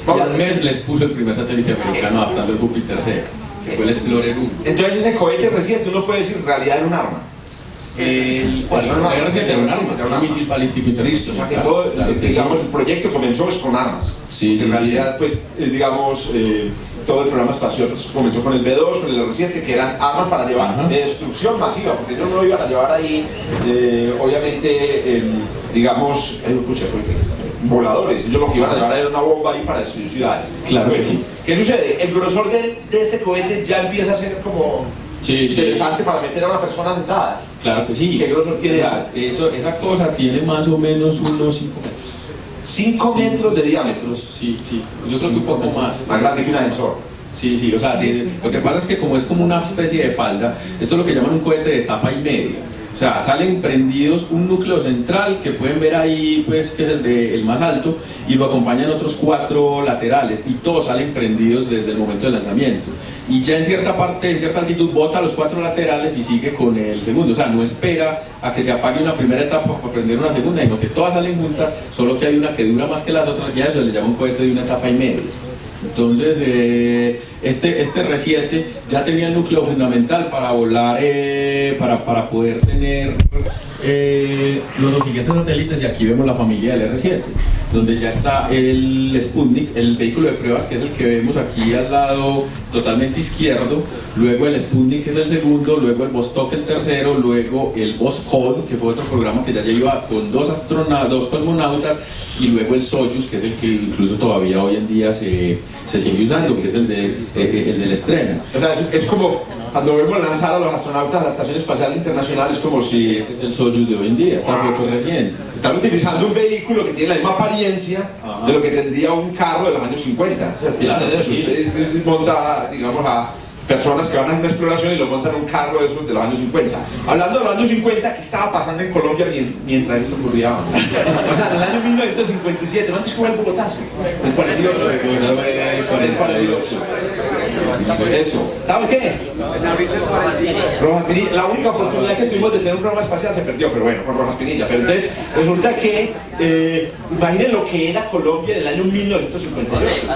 Y al mes les puso el primer satélite americano adaptando el Júpiter C, que fue el Explorer 1. Entonces ese cohete reciente uno puede decir en realidad era un arma. El reciente era un arma, un misil balístico Listo, o sea que intercontinental. todo, digamos, el proyecto comenzó pues, con armas. Sí, en realidad, pues, digamos, todo el programa espacial comenzó con el B2, con el R7, que eran armas para llevar destrucción masiva, porque ellos no lo iban a llevar ahí, obviamente, digamos, voladores. Ellos lo que iban a llevar era una bomba ahí para destruir ciudades. Claro que sí. ¿Qué sucede? El grosor de este cohete ya empieza a ser como interesante para meter a una persona sentada. Claro que sí. ¿Qué grosor tiene eso? Esa cosa tiene más o menos unos 5 metros. 5 metros de diámetro. Sí. Yo creo que un poco más. Más grande que un ascensor. Sí, o sea, lo que pasa es que como es como una especie de falda, esto es lo que llaman un cohete de tapa y media. O sea, salen prendidos un núcleo central que pueden ver ahí, pues, que es el más alto, y lo acompañan otros 4 laterales, y todos salen prendidos desde el momento del lanzamiento. Y ya en cierta parte, en cierta altitud, bota los 4 laterales y sigue con el segundo. O sea, no espera a que se apague una primera etapa para prender una segunda, sino que todas salen juntas, solo que hay una que dura más que las otras, y a eso se le llama un cohete de una etapa y media. Entonces, este R7 ya tenía el núcleo fundamental para volar, para poder tener los siguientes satélites, y aquí vemos la familia del R7, donde ya está el Sputnik, el vehículo de pruebas, que es el que vemos aquí al lado totalmente izquierdo, luego el Sputnik, que es el segundo, luego el Vostok, el tercero, luego el Voskhod, que fue otro programa que ya iba con 2 cosmonautas, y luego el Soyuz, que es el que incluso todavía hoy en día se sigue usando, que es el del estreno. O sea, es como cuando vemos lanzar a los astronautas a la Estación Espacial Internacional, es como si Ese es el Soyuz de hoy en día, esta foto reciente. están utilizando un vehículo que tiene la misma apariencia de lo que tendría un carro de los años 50. Claro, sí. Usted monta, digamos, a personas que van a hacer una exploración y lo montan en un carro de esos de los años 50. Hablando de los años 50, ¿qué estaba pasando en Colombia mientras esto ocurría? O sea, en el año 1957, ¿no antes como el Bogotazo? El 48. El 48. Eso. ¿Saben qué? Rojas Pinilla. La única oportunidad que tuvimos de tener un programa espacial se perdió, pero bueno, con Rojas Pinilla. Pero entonces, resulta que, imaginen lo que era Colombia en el año 1958.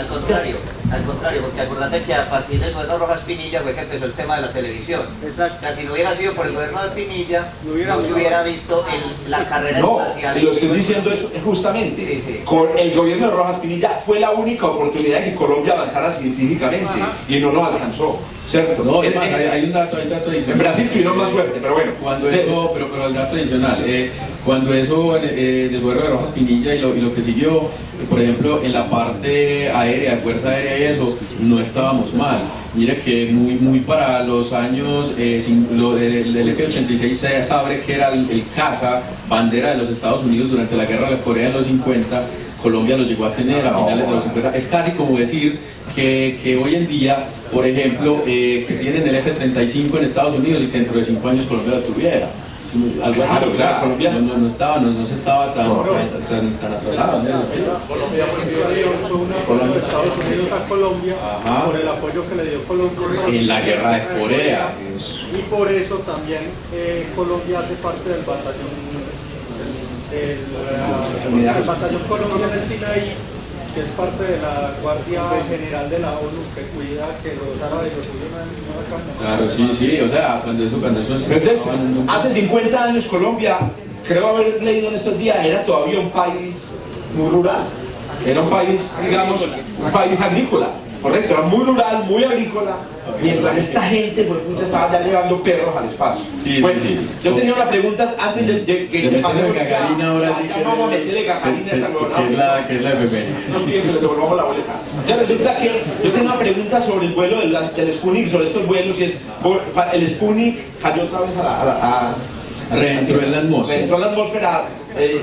Al contrario, porque acuérdate que a partir del gobierno Rojas Pinilla fue que empezó el tema de la televisión. Exacto. O sea, si no hubiera sido por el gobierno de Pinilla, no se hubiera visto la carrera No, espacial. y lo estoy diciendo es justamente. Sí. Con el gobierno de Rojas Pinilla fue la única oportunidad que Colombia avanzara científicamente y no lo alcanzó, ¿cierto? No, es más, hay un dato adicional. En Brasil tuvieron más suerte, pero bueno. Cuando eso, pero el dato adicional, cuando eso del gobierno de Rojas Pinilla y lo que siguió, por ejemplo, en la parte aérea, de Fuerza Aérea y eso, no estábamos mal. Mire que muy para los años, el F-86 Sabre, que era el caza bandera de los Estados Unidos durante la guerra de Corea en los 50, Colombia lo llegó a tener a finales de los 50. Es casi como decir que hoy en día, por ejemplo, que tienen el F-35 en Estados Unidos y que dentro de 5 años Colombia lo tuviera. Algo así, claro, Colombia no se estaba tan atrasado. Colombia fue una de Estados Unidos a Colombia por el apoyo que le dio Colombia en la guerra de Corea. y por eso también Colombia hace parte del batallón Colombia en el Sinaí, que es parte de la Guardia General de la ONU, que cuida que los árabes lo suben a Claro, sí, o sea, cuando eso entonces, hace 50 años Colombia, creo haber leído en estos días, era todavía un país muy rural. Era un país, digamos, un país agrícola. Correcto, era muy rural, muy agrícola, mientras esta gente pues, pucha, estaba ya llevando perros al espacio. Sí, Bueno, sí, sí. yo tenía una pregunta antes de que meterle gagarina ahora sí que vamos a meterle gagarina a esta nueva. que es la efeméride. No piden que le devolvamos la boleta. Ya resulta que yo tengo una pregunta sobre el vuelo del Sputnik, sobre estos vuelos, y es, el Sputnik cayó otra vez Reentró en la atmósfera. Reentró en la atmósfera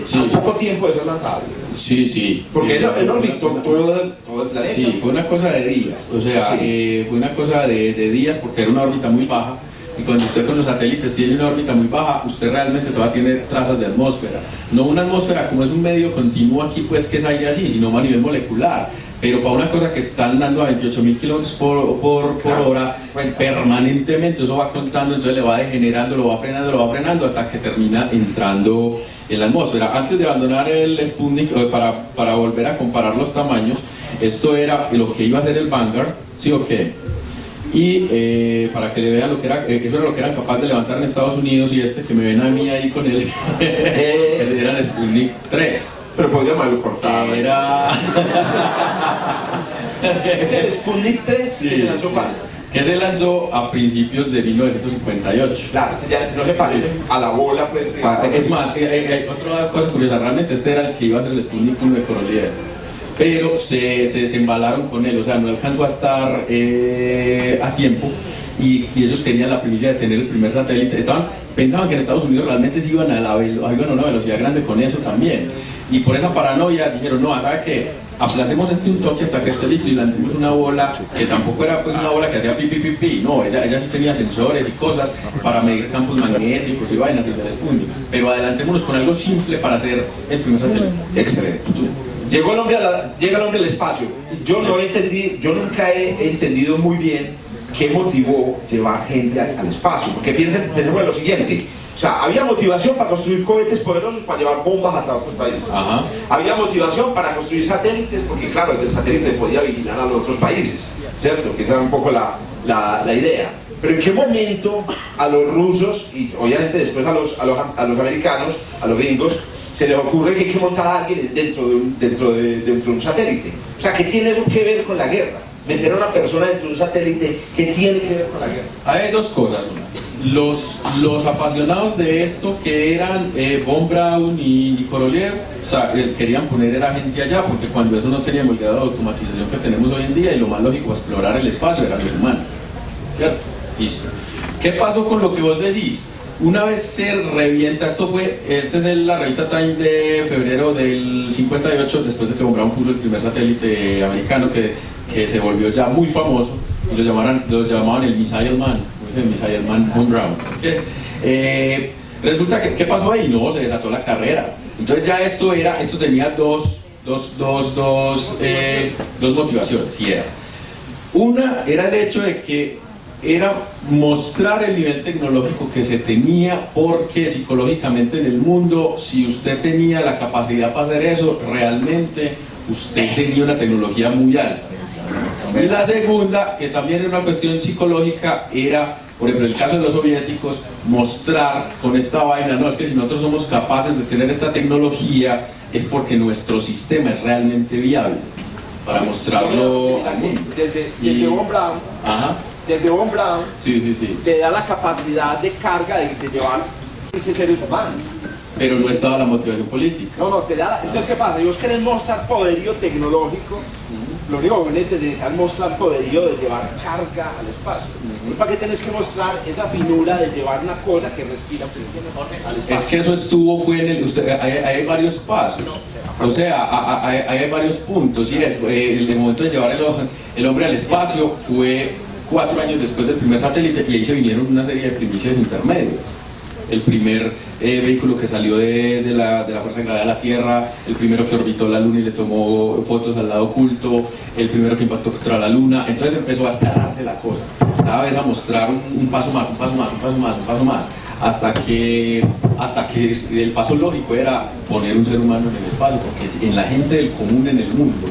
Sí. a poco tiempo de ser lanzado. Sí, sí. Porque él orbitó todo el planeta. Sí, fue una cosa de días, o sea, Sí. fue una cosa de días porque era una órbita muy baja y cuando usted con los satélites tiene una órbita muy baja, usted realmente todavía tiene trazas de atmósfera. No una atmósfera como es un medio continuo aquí, pues que es aire así, sino a nivel molecular. Pero para una cosa que está andando a 28.000 kilómetros por hora, permanentemente eso va contando, entonces le va degenerando, lo va frenando hasta que termina entrando en la atmósfera. Antes de abandonar el Sputnik, para volver a comparar los tamaños, esto era lo que iba a ser el Vanguard, ¿sí o qué? Y para que le vean lo que era, eso era lo que eran capaces de levantar en Estados Unidos, y este que me ven a mí ahí con él, ese era el Sputnik 3. Pero podríamos haberlo cortado. Era... Es el Sputnik 3 Sí, que se lanzó sí. cuando. Que se lanzó a principios de 1958. Claro, ya no se parece a la bola, pues. Es más, otra cosa curiosa, realmente este era el que iba a ser el Sputnik 1 de Korolev, pero se embalaron con él, o sea, no alcanzó a estar a tiempo, y ellos querían la primicia de tener el primer satélite. Pensaban que en Estados Unidos realmente se iban a una velocidad grande con eso también, y por esa paranoia dijeron, no, ¿sabe qué? Aplacemos un toque hasta que esté listo y lancemos una bola que tampoco era pues una bola que hacía pi pi pi pi, no, ella sí tenía sensores y cosas para medir campos magnéticos y vainas y del Sputnik, pero adelantémonos con algo simple para hacer el primer satélite. Excelente. Llega el hombre al espacio. Yo nunca he entendido muy bien qué motivó llevar gente al espacio, porque pensemos en lo siguiente. O sea, había motivación para construir cohetes poderosos para llevar bombas hasta otros países. Ajá. Había motivación para construir satélites, porque claro, el satélite podía vigilar a los otros países, ¿cierto? Que esa era un poco la idea. Pero ¿en qué momento a los rusos, y obviamente después a los americanos, a los gringos, se les ocurre que hay que montar a alguien dentro de un satélite? O sea, ¿qué tiene eso que ver con la guerra? Meter a una persona dentro de un satélite, ¿qué tiene que ver con la guerra? Hay dos cosas. Los apasionados de esto, que eran Von Braun y Korolev, querían poner a gente allá, porque cuando eso no teníamos el grado de automatización que tenemos hoy en día, y lo más lógico es explorar el espacio, eran los humanos, ¿cierto? Listo. ¿Qué pasó con lo que vos decís? Una vez se revienta, esta es la revista Time de febrero del 58, después de que Von Braun puso el primer satélite americano que se volvió ya muy famoso, y lo llamaban el Missile Man, el Missile Man Von Braun. Resulta que, ¿qué pasó ahí? No, se desató la carrera. Entonces ya esto tenía dos motivaciones, y una era el hecho de que era mostrar el nivel tecnológico que se tenía, porque psicológicamente en el mundo, si usted tenía la capacidad para hacer eso, realmente usted tenía una tecnología muy alta. Y la segunda, que también era una cuestión psicológica, era, por ejemplo, en el caso de los soviéticos, mostrar con esta vaina, no, es que si nosotros somos capaces de tener esta tecnología, es porque nuestro sistema es realmente viable, para mostrarlo al mundo. Desde Von Braun, Ajá. desde Von Braun, Sí. te da la capacidad de carga de llevar ese seres humanos. Pero no estaba la motivación política. No, te da. Entonces, ¿qué pasa? Ellos quieren mostrar poderío tecnológico. Lo único que necesitan es mostrar poderío de llevar carga al espacio. ¿Para qué tienes que mostrar esa finura de llevar una cosa que respira al espacio? Es que eso fue en hay varios pasos. O sea, hay varios puntos. Y el momento de llevar el hombre al espacio fue 4 años después del primer satélite, y ahí se vinieron una serie de primicias intermedias. El primer vehículo que salió de la fuerza de gravedad de la Tierra, el primero que orbitó la Luna y le tomó fotos al lado oculto, el primero que impactó contra la Luna. Entonces empezó a escalarse la cosa, cada vez a mostrar un paso más, hasta que el paso lógico era poner un ser humano en el espacio, porque en la gente del común en el mundo,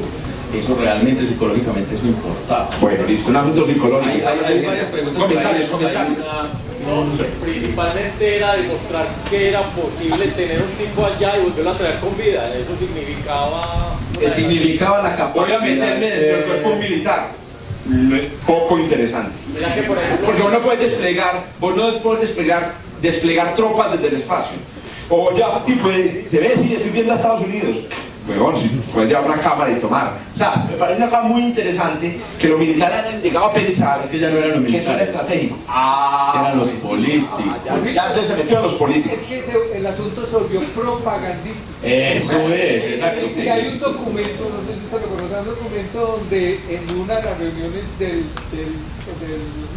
eso realmente psicológicamente eso importaba. Bueno, listo, un asunto psicológico. Hay varias preguntas. Comentarios. No, principalmente era demostrar que era posible tener un tipo allá y volverlo a traer con vida. Eso significaba... Significaba la capacidad. Obviamente dentro del cuerpo militar. poco interesante. Mira que, por ejemplo, Porque vos no puedes desplegar tropas desde el espacio. O ya, tipo, se ve, sí, estoy viendo a Estados Unidos. Bueno, si puedes llevar una cámara y tomar. O sea, me parece una cosa muy interesante que los militares han llegado a pensar Es que ya no eran los que eso era militares, estratégico. eran los políticos. Ya entonces se metió a los políticos. Es que el asunto se volvió propagandístico. Eso es, exacto. Y hay un documento, no sé si usted lo conoce, un documento donde en una de las reuniones del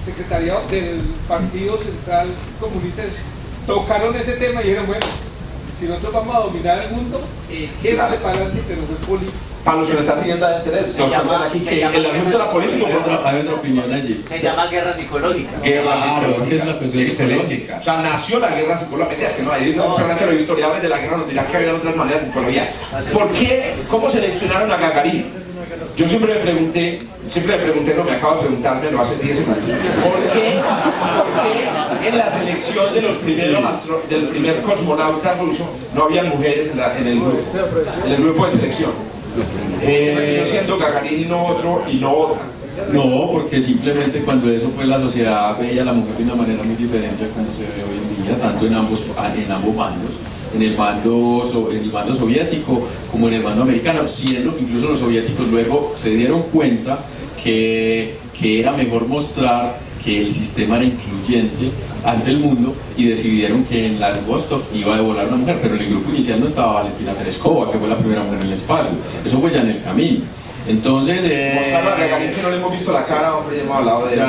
secretariado del Partido Central Comunista tocaron ese tema y dijeron, bueno, si nosotros vamos a dominar el mundo, echémosle para adelante, pero fue político. Para los que me están siguiendo a entender, el asunto de la política. Hay otra opinión allí. Se llama guerra psicológica. Claro, es que es una cuestión Excelente. psicológica. O sea, nació la guerra psicológica. Es que no hay, seguramente los historiadores de la guerra nos dirán que había otras maneras de psicología. ¿Por qué? ¿Cómo seleccionaron a Gagarin? Yo siempre me pregunté, no me acabo de preguntármelo hace 10 semanas. ¿Por qué en la selección de los primeros del primer cosmonauta ruso no había mujeres en el grupo de selección? Terminó siendo Gagarin y no otro y no otra. No, porque simplemente cuando eso pues la sociedad veía a la mujer de una manera muy diferente a como se ve hoy en día, tanto en ambos bandos, en el bando soviético como en el bando americano, siendo que incluso los soviéticos luego se dieron cuenta que era mejor mostrar que el sistema era incluyente ante el mundo y decidieron que en las Vostok iba a volar una mujer, pero en el grupo inicial no estaba Valentina Tereshkova, que fue la primera mujer en el espacio, eso fue ya en el camino. Entonces, mostrarlo a Gagarin, que no le hemos visto la cara, hombre, ya hemos hablado de él.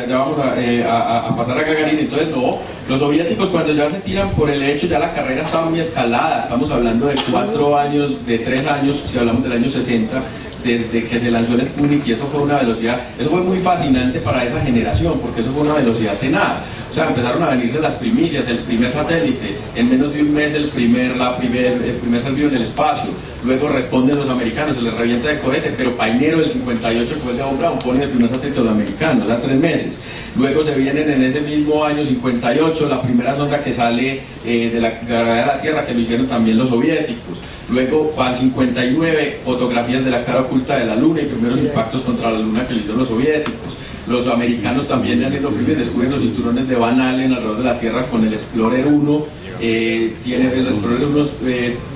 ya vamos a pasar a Gagarin. Entonces, no, los soviéticos cuando ya se tiran por el hecho, ya la carrera estaba muy escalada, estamos hablando de 4 años, de 3 años, si hablamos del año 60, desde que se lanzó el Sputnik, y eso fue una velocidad, eso fue muy fascinante para esa generación, porque eso fue una velocidad tenaz. O sea, empezaron a venirse las primicias, el primer satélite, en menos de un mes el primer salido en el espacio, luego responden los americanos, se les revienta de cohete, pero pa' enero del 58, que fue el de Von Braun, ponen el primer satélite de los americanos, o sea, 3 meses. Luego se vienen en ese mismo año 58, la primera sonda que sale de la gravedad de la Tierra, que lo hicieron también los soviéticos. Luego, para el 59, fotografías de la cara oculta de la Luna y primeros impactos contra la Luna que lo hicieron los soviéticos. Los americanos también haciendo primeros descubren los cinturones de Van Allen alrededor de la Tierra con el Explorer 1. El Explorer 1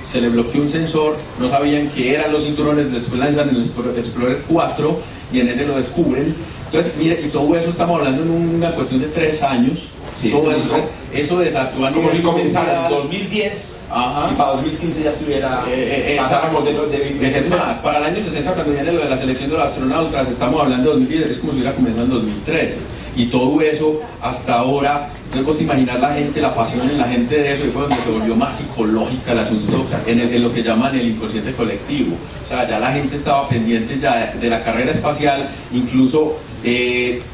se le bloqueó un sensor, no sabían qué eran los cinturones, después lanzan el Explorer 4 y en ese lo descubren. Entonces, mire, y todo eso estamos hablando en una cuestión de 3 años. Sí, todo eso, entonces, eso desató como si comenzara en 2010. Ajá. Y para 2015 ya estuviera es más, para el año 60, cuando viene lo de la selección de los astronautas, estamos hablando de 2010, es como si hubiera comenzado en 2013. Y todo eso hasta ahora, entonces vos te imaginas la gente, la pasión en la gente de eso, y fue donde se volvió más psicológica el asunto, en lo que llaman el inconsciente colectivo. O sea, ya la gente estaba pendiente ya de la carrera espacial, incluso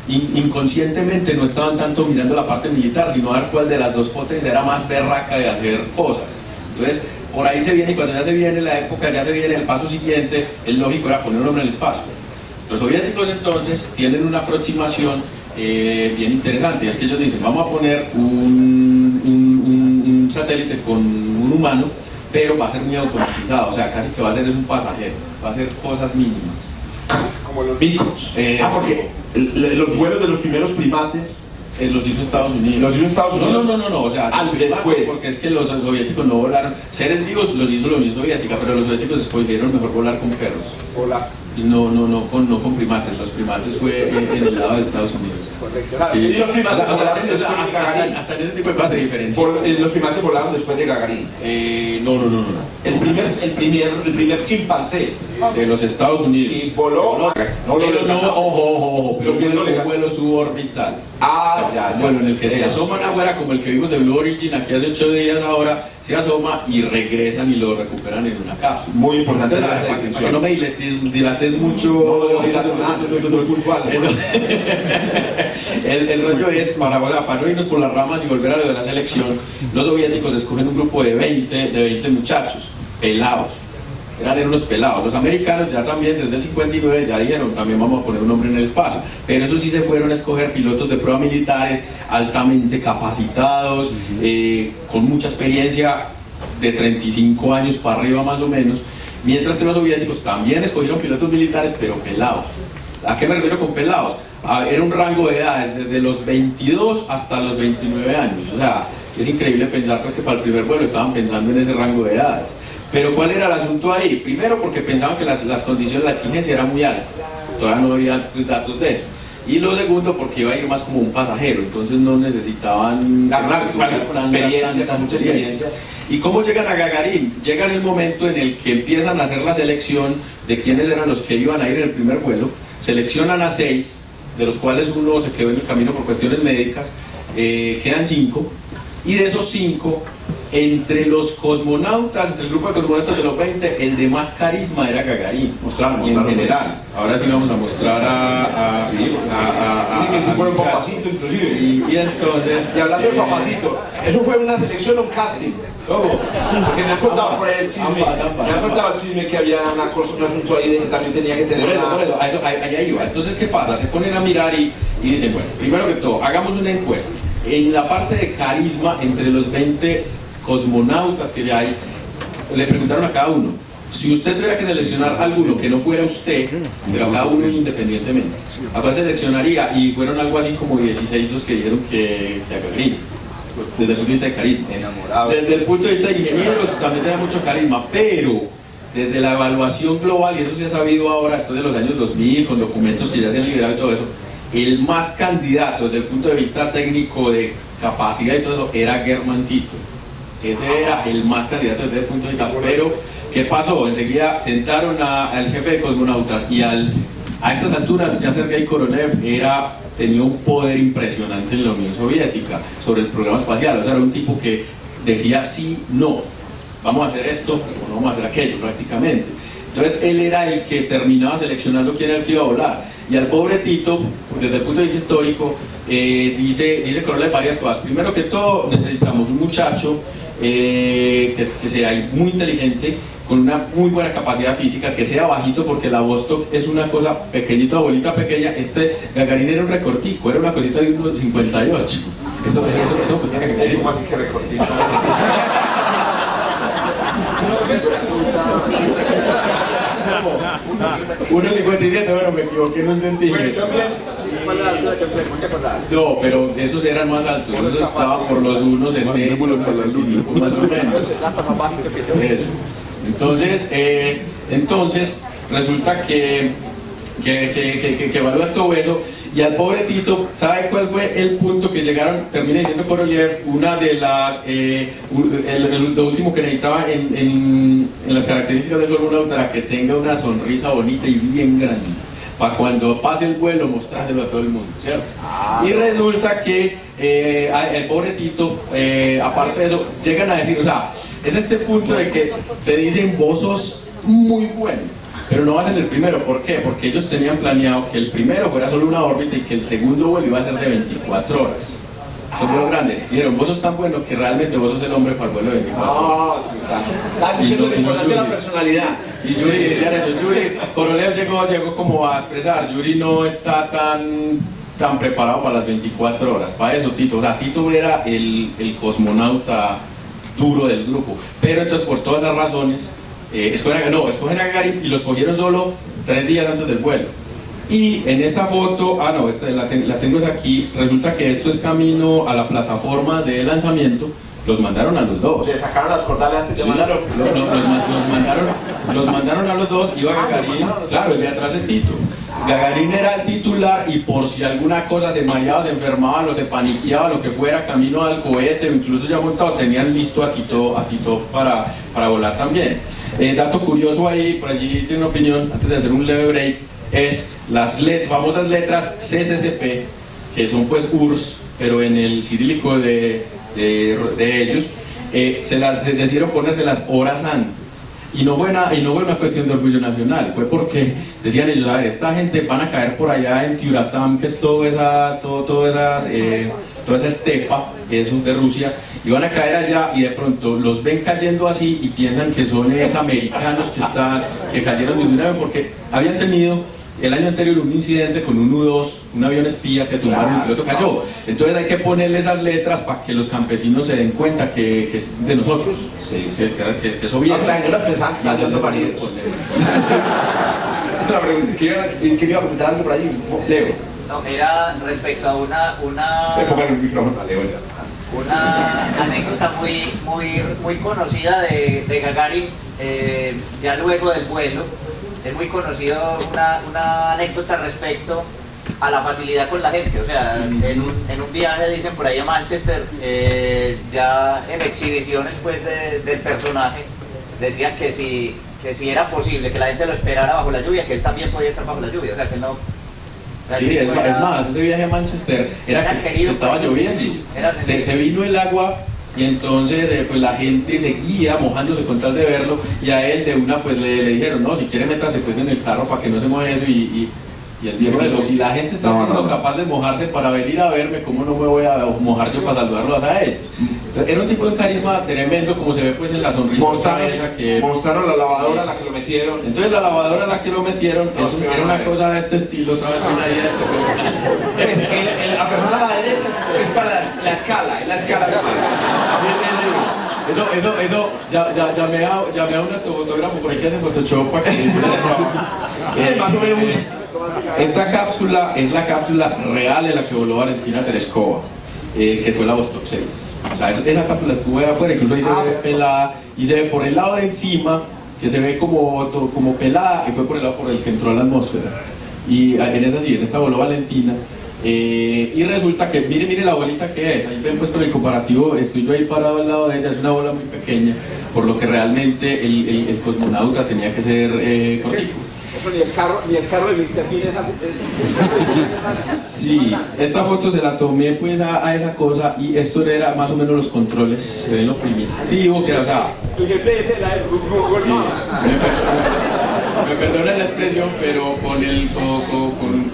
inconscientemente no estaban tanto mirando la parte militar, sino a ver cuál de las dos potencias era más berraca de hacer cosas. Entonces, por ahí se viene, y cuando ya se viene la época, ya se viene el paso siguiente, el lógico era poner un hombre en el espacio. Los soviéticos entonces tienen una aproximación bien interesante, y es que ellos dicen, vamos a poner un satélite con un humano, pero va a ser muy automatizado, o sea, casi que va a ser es un pasajero, va a hacer cosas mínimas. Como los Beatles. Porque los vuelos de los primeros primates los hizo Estados Unidos. ¿Los hizo Estados Unidos? No, o sea, después. porque es que los soviéticos no volaron, seres vivos los hizo la Unión Soviética, pero los soviéticos escogieron mejor volar con perros. Hola. Y no con primates, los primates fue en el lado de Estados Unidos. Correcto. Sí. Y los primates volaron después de Gagarin. Hasta en ese tipo de cosas se diferencia. Los primates volaron después de Gagarin. No. El primer chimpancé De los Estados Unidos. sí voló. Pero no, ojo, pero Lo un vuelo suborbital. Ya. Bueno, en el que se asoman afuera, como el que vimos de Blue Origin aquí hace 8 días ahora, se asoma y regresan y lo recuperan en una cápsula. Muy importante Entonces, esa para que distinción. no me dilates mucho. Muy puntual. El rollo es, para no irnos por las ramas y volver a lo de la selección, los soviéticos escogen un grupo de 20 muchachos, pelados. Eran unos pelados. Los americanos ya también desde el 59 ya dijeron, también vamos a poner un hombre en el espacio. Pero eso sí se fueron a escoger pilotos de prueba militares altamente capacitados, con mucha experiencia, de 35 años para arriba más o menos. Mientras que los soviéticos también escogieron pilotos militares, pero pelados. ¿A qué me refiero con pelados? Era un rango de edades desde los 22 hasta los 29 años. O sea, es increíble pensar pues, que para el primer vuelo estaban pensando en ese rango de edades. Pero ¿cuál era el asunto ahí? Primero porque pensaban que las condiciones, la exigencia era muy alta. Todavía no había pues, datos de eso. Y lo segundo porque iba a ir más como un pasajero, entonces no necesitaban tanta experiencia. ¿Y cómo llegan a Gagarin? Llega en el momento en el que empiezan a hacer la selección de quiénes eran los que iban a ir en el primer vuelo. Seleccionan a 6, de los cuales uno se quedó en el camino por cuestiones médicas, quedan 5, y de esos 5, entre los cosmonautas, entre el grupo de cosmonautas de los 20, el de más carisma era Gagarin, en general. Ahora sí vamos a mostrar bueno, Papacito inclusive. Y entonces... Y hablando de Papacito, eso fue una selección o un casting. ¿Cómo? Porque me han contado por ahí el chisme. Me han contado el chisme que había una cosa, un asunto ahí de que también tenía que tener ahí iba. Entonces, ¿qué pasa? Se ponen a mirar y dicen, bueno, primero que todo, hagamos una encuesta. En la parte de carisma, entre los 20 cosmonautas que ya hay, le preguntaron a cada uno, si usted tuviera que seleccionar alguno que no fuera usted, pero a cada uno independientemente, ¿a cuál seleccionaría? Y fueron algo así como 16 los que dijeron que a Gagarin, desde el punto de vista de carisma. Desde el punto de vista de ingenieros también tenía mucho carisma, pero desde la evaluación global, y eso se ha sabido ahora después de los años 2000, con documentos que ya se han liberado y todo eso, el más candidato desde el punto de vista técnico de capacidad y todo eso era Germán Tito. Ese era el más candidato desde el punto de vista, pero ¿qué pasó? Enseguida sentaron al jefe de cosmonautas y a estas alturas ya Sergei Korolev tenía un poder impresionante en la Unión Soviética sobre el programa espacial. O sea, era un tipo que decía sí, no, vamos a hacer esto o no vamos a hacer aquello prácticamente. Entonces él era el que terminaba seleccionando quién era el que iba a volar. Y al pobre Tito, desde el punto de vista histórico, dice Korolev varias cosas. Primero que todo, necesitamos un muchacho que sea muy inteligente, con una muy buena capacidad física, que sea bajito, porque la Vostok es una cosa pequeñita, bolita pequeña. Gagarin era un recortico, era una cosita de 1,58. Eso ¿Cómo así que recortico? 1,57, bueno, me equivoqué en un centímetro. No, pero esos eran más altos, esos estaban por los 1,70, más o menos. Eso. Entonces resulta que evalúan todo eso, y al pobre Tito, ¿sabe cuál fue el punto que llegaron? Termina diciendo Korolev, una de las lo último que necesitaba en las características del cosmonauta era que tenga una sonrisa bonita y bien grande, para cuando pase el vuelo mostrárselo a todo el mundo, ¿cierto? Y resulta que el pobre Tito, aparte de eso, llegan a decir, o sea, es este punto de que te dicen, vos sos muy bueno, pero no vas en el primero. ¿Por qué? Porque ellos tenían planeado que el primero fuera solo una órbita y que el segundo vuelo iba a ser de 24 horas. Son muy grandes. Y dijeron, vos sos tan bueno que realmente vos sos el hombre para el vuelo de 24 horas. Y la personalidad. Y Yuri decía eso. Korolev llegó como a expresar, Yuri no está tan preparado para las 24 horas. Para eso Tito, o sea, Tito era el cosmonauta duro del grupo. Pero entonces, por todas esas razones, escogen a Gagarin, y los cogieron solo 3 días antes del vuelo. Y en esa foto, la tengo aquí, resulta que esto es camino a la plataforma de lanzamiento. Los mandaron a los dos. ¿Le sacaron las cordales antes de mandarlo? Los mandaron a los dos. Iba Gagarin, claro, el de atrás es Tito. Gagarin era el titular, y por si alguna cosa se mareaba, se enfermaba o se paniqueaba, lo que fuera, camino al cohete o incluso ya montado, tenían listo a Tito para volar también. Dato curioso ahí, por allí tiene una opinión, antes de hacer un leve break, es las famosas letras CCCP, que son pues URSS, pero en el cirílico de ellos, se decidieron ponérselas horas antes. Y no fue una cuestión de orgullo nacional, fue porque decían ellos, a ver, esta gente van a caer por allá en Tyuratam, que es toda esa estepa, que es de Rusia, y van a caer allá, y de pronto los ven cayendo así y piensan que son americanos que cayeron de un avión, porque habían tenido el año anterior un incidente con un U-2, un avión espía que tumbaron y el piloto cayó. Entonces hay que ponerle esas letras para que los campesinos se den cuenta que es de nosotros, que es soviético. otra pregunta, que iba a preguntar algo por ahí, Leo. No, era respecto a Pongan el micrófono a Leo ya. una anécdota muy conocida de Gagarin, ya luego del vuelo. Es muy conocido una anécdota respecto a la facilidad con la gente. O sea, en un viaje, dicen por ahí a Manchester, ya en exhibiciones pues del personaje, decían que si era posible que la gente lo esperara bajo la lluvia, que él también podía estar bajo la lluvia, o sea que no. Sí, es más, ese viaje a Manchester era que estaba lloviendo, se vino el agua y entonces pues la gente seguía mojándose con tal de verlo, y a él de una pues le dijeron, no, si quiere métase pues en el carro para que no se moje eso, y él dijo eso, si la gente está siendo capaz de mojarse para venir a verme, ¿cómo no me voy a mojar yo para saludarlo a él? Entonces, era un tipo de carisma tremendo, como se ve pues en la sonrisa. Mostraron la lavadora a la que lo metieron. Entonces la lavadora a la que lo metieron era una cosa de este estilo, otra vez la persona a la derecha es para la escala, es la escala que pasa. Eso, llamé a un astrofotógrafo por ahí que hace Photoshop para que Más o menos. Esta cápsula es la cápsula real de la que voló Valentina Tereshkova, que fue la Vostok 6. O sea, esa cápsula estuvo ahí afuera, incluso ahí se ve pelada, y se ve por el lado de encima, que se ve como pelada, y fue por el lado por el que entró a la atmósfera. Y en esta voló Valentina. Y resulta que, mire la bolita que es, ahí ven pues con el comparativo, estoy yo ahí parado al lado de ella, es una bola muy pequeña, por lo que realmente el cosmonauta tenía que ser cortico. Ni el carro de Mr. Bean es así. Sí, esta foto se la tomé pues a esa cosa, y esto era más o menos los controles, se ve lo primitivo que era, o sea... Tu GPS, la de Google Sí, me perdonan la expresión, pero con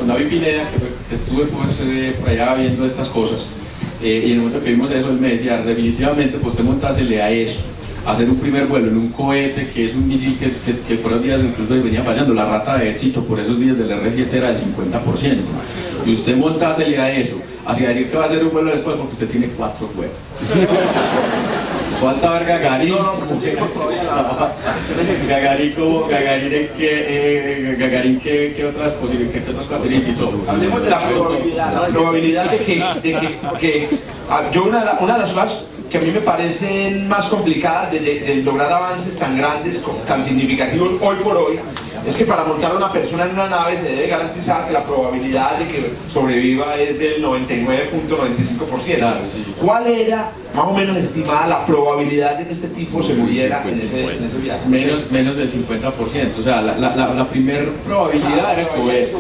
David Pineda, que estuve pues por allá viendo estas cosas, y en el momento que vimos eso, él me decía, definitivamente pues te montásele a eso, hacer un primer vuelo en un cohete, que es un misil que por los días incluso venía fallando. La rata de éxito por esos días del R7 era del 50%, y usted montásele a eso, así a decir que va a hacer un vuelo después porque usted tiene 4 huevos. Falta ver Gagarin ¿qué otras posibilidades, qué otras facilidades y todo? Hablemos de la probabilidad de que yo una de las cosas que a mí me parecen más complicadas de lograr avances tan grandes, tan significativos hoy por hoy, es que para montar a una persona en una nave se debe garantizar que la probabilidad de que sobreviva es del 99.95%. Claro, sí. ¿Cuál era más o menos estimada la probabilidad de que este tipo se muriera en ese viaje? Menos del 50%, o sea, la primera probabilidad era el cohete.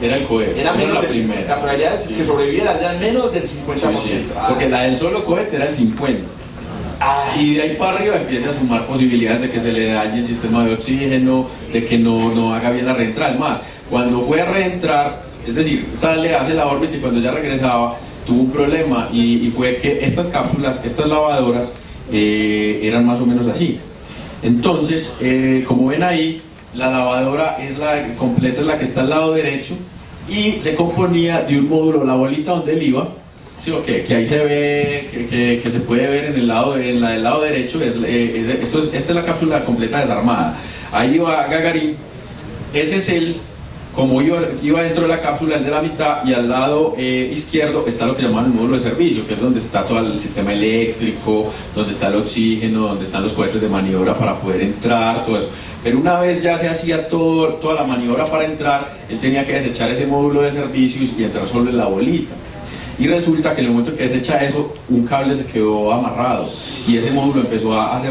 Era el cohete, Era menos la del primera. 50%, la probabilidad de que sobreviviera era menos del 50%. Sí, porque la del solo cohete era el 50%. Y de ahí para arriba empieza a sumar posibilidades de que se le dañe el sistema de oxígeno, de que no haga bien la reentrada. Más, cuando fue a reentrar, es decir, sale, hace la órbita, y cuando ya regresaba tuvo un problema, y fue que estas cápsulas, estas lavadoras, eran más o menos así. Entonces, como ven ahí, la lavadora completa es la que está al lado derecho, y se componía de un módulo, la bolita donde él iba. Sí, que ahí se ve, que se puede ver en la del lado derecho, esta es la cápsula completa desarmada. Ahí va Gagarin, ese es él, como iba dentro de la cápsula, el de la mitad, y al lado izquierdo está lo que llaman el módulo de servicio, que es donde está todo el sistema eléctrico, donde está el oxígeno, donde están los cohetes de maniobra para poder entrar, todo eso. Pero una vez ya se hacía toda la maniobra para entrar, él tenía que desechar ese módulo de servicios y entrar solo en la bolita. Y resulta que en el momento que desecha eso, un cable se quedó amarrado, y ese módulo empezó a hacer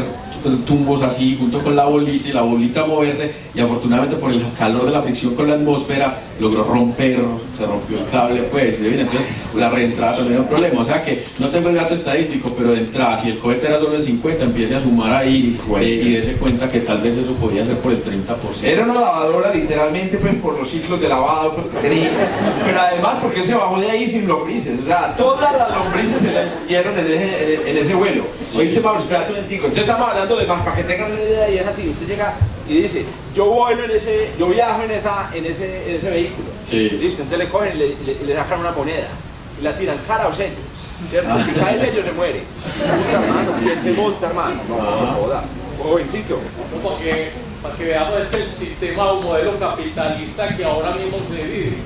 tumbos así junto con la bolita, y la bolita a moverse, y afortunadamente por el calor de la fricción con la atmósfera logró romper, se rompió el cable pues, entonces la reentrada también era un problema. O sea que no tengo el dato estadístico, pero de entrada, si el cohete era solo el 50, empiece a sumar ahí, y dése cuenta que tal vez eso podía ser por el 30%. Era una lavadora literalmente pues por los ciclos de lavado, pero además porque él se bajó de ahí sin lombrices, o sea, todas las lombrices se le dieron en ese vuelo. Sí. Oíste, Mauro, espérate un momentico. Entonces estamos hablando de más para que tengan una idea, y es así: usted llega y dice, yo viajo en ese vehículo. Sí. Listo, entonces le cogen y le sacan una moneda y la tiran, cara o sello, ¿cierto? Si cae sello se muere. Hermano, ¿quién se monta, hermano? No, joda. Jovencito. Porque para que veamos que el sistema o modelo capitalista que ahora mismo se divide.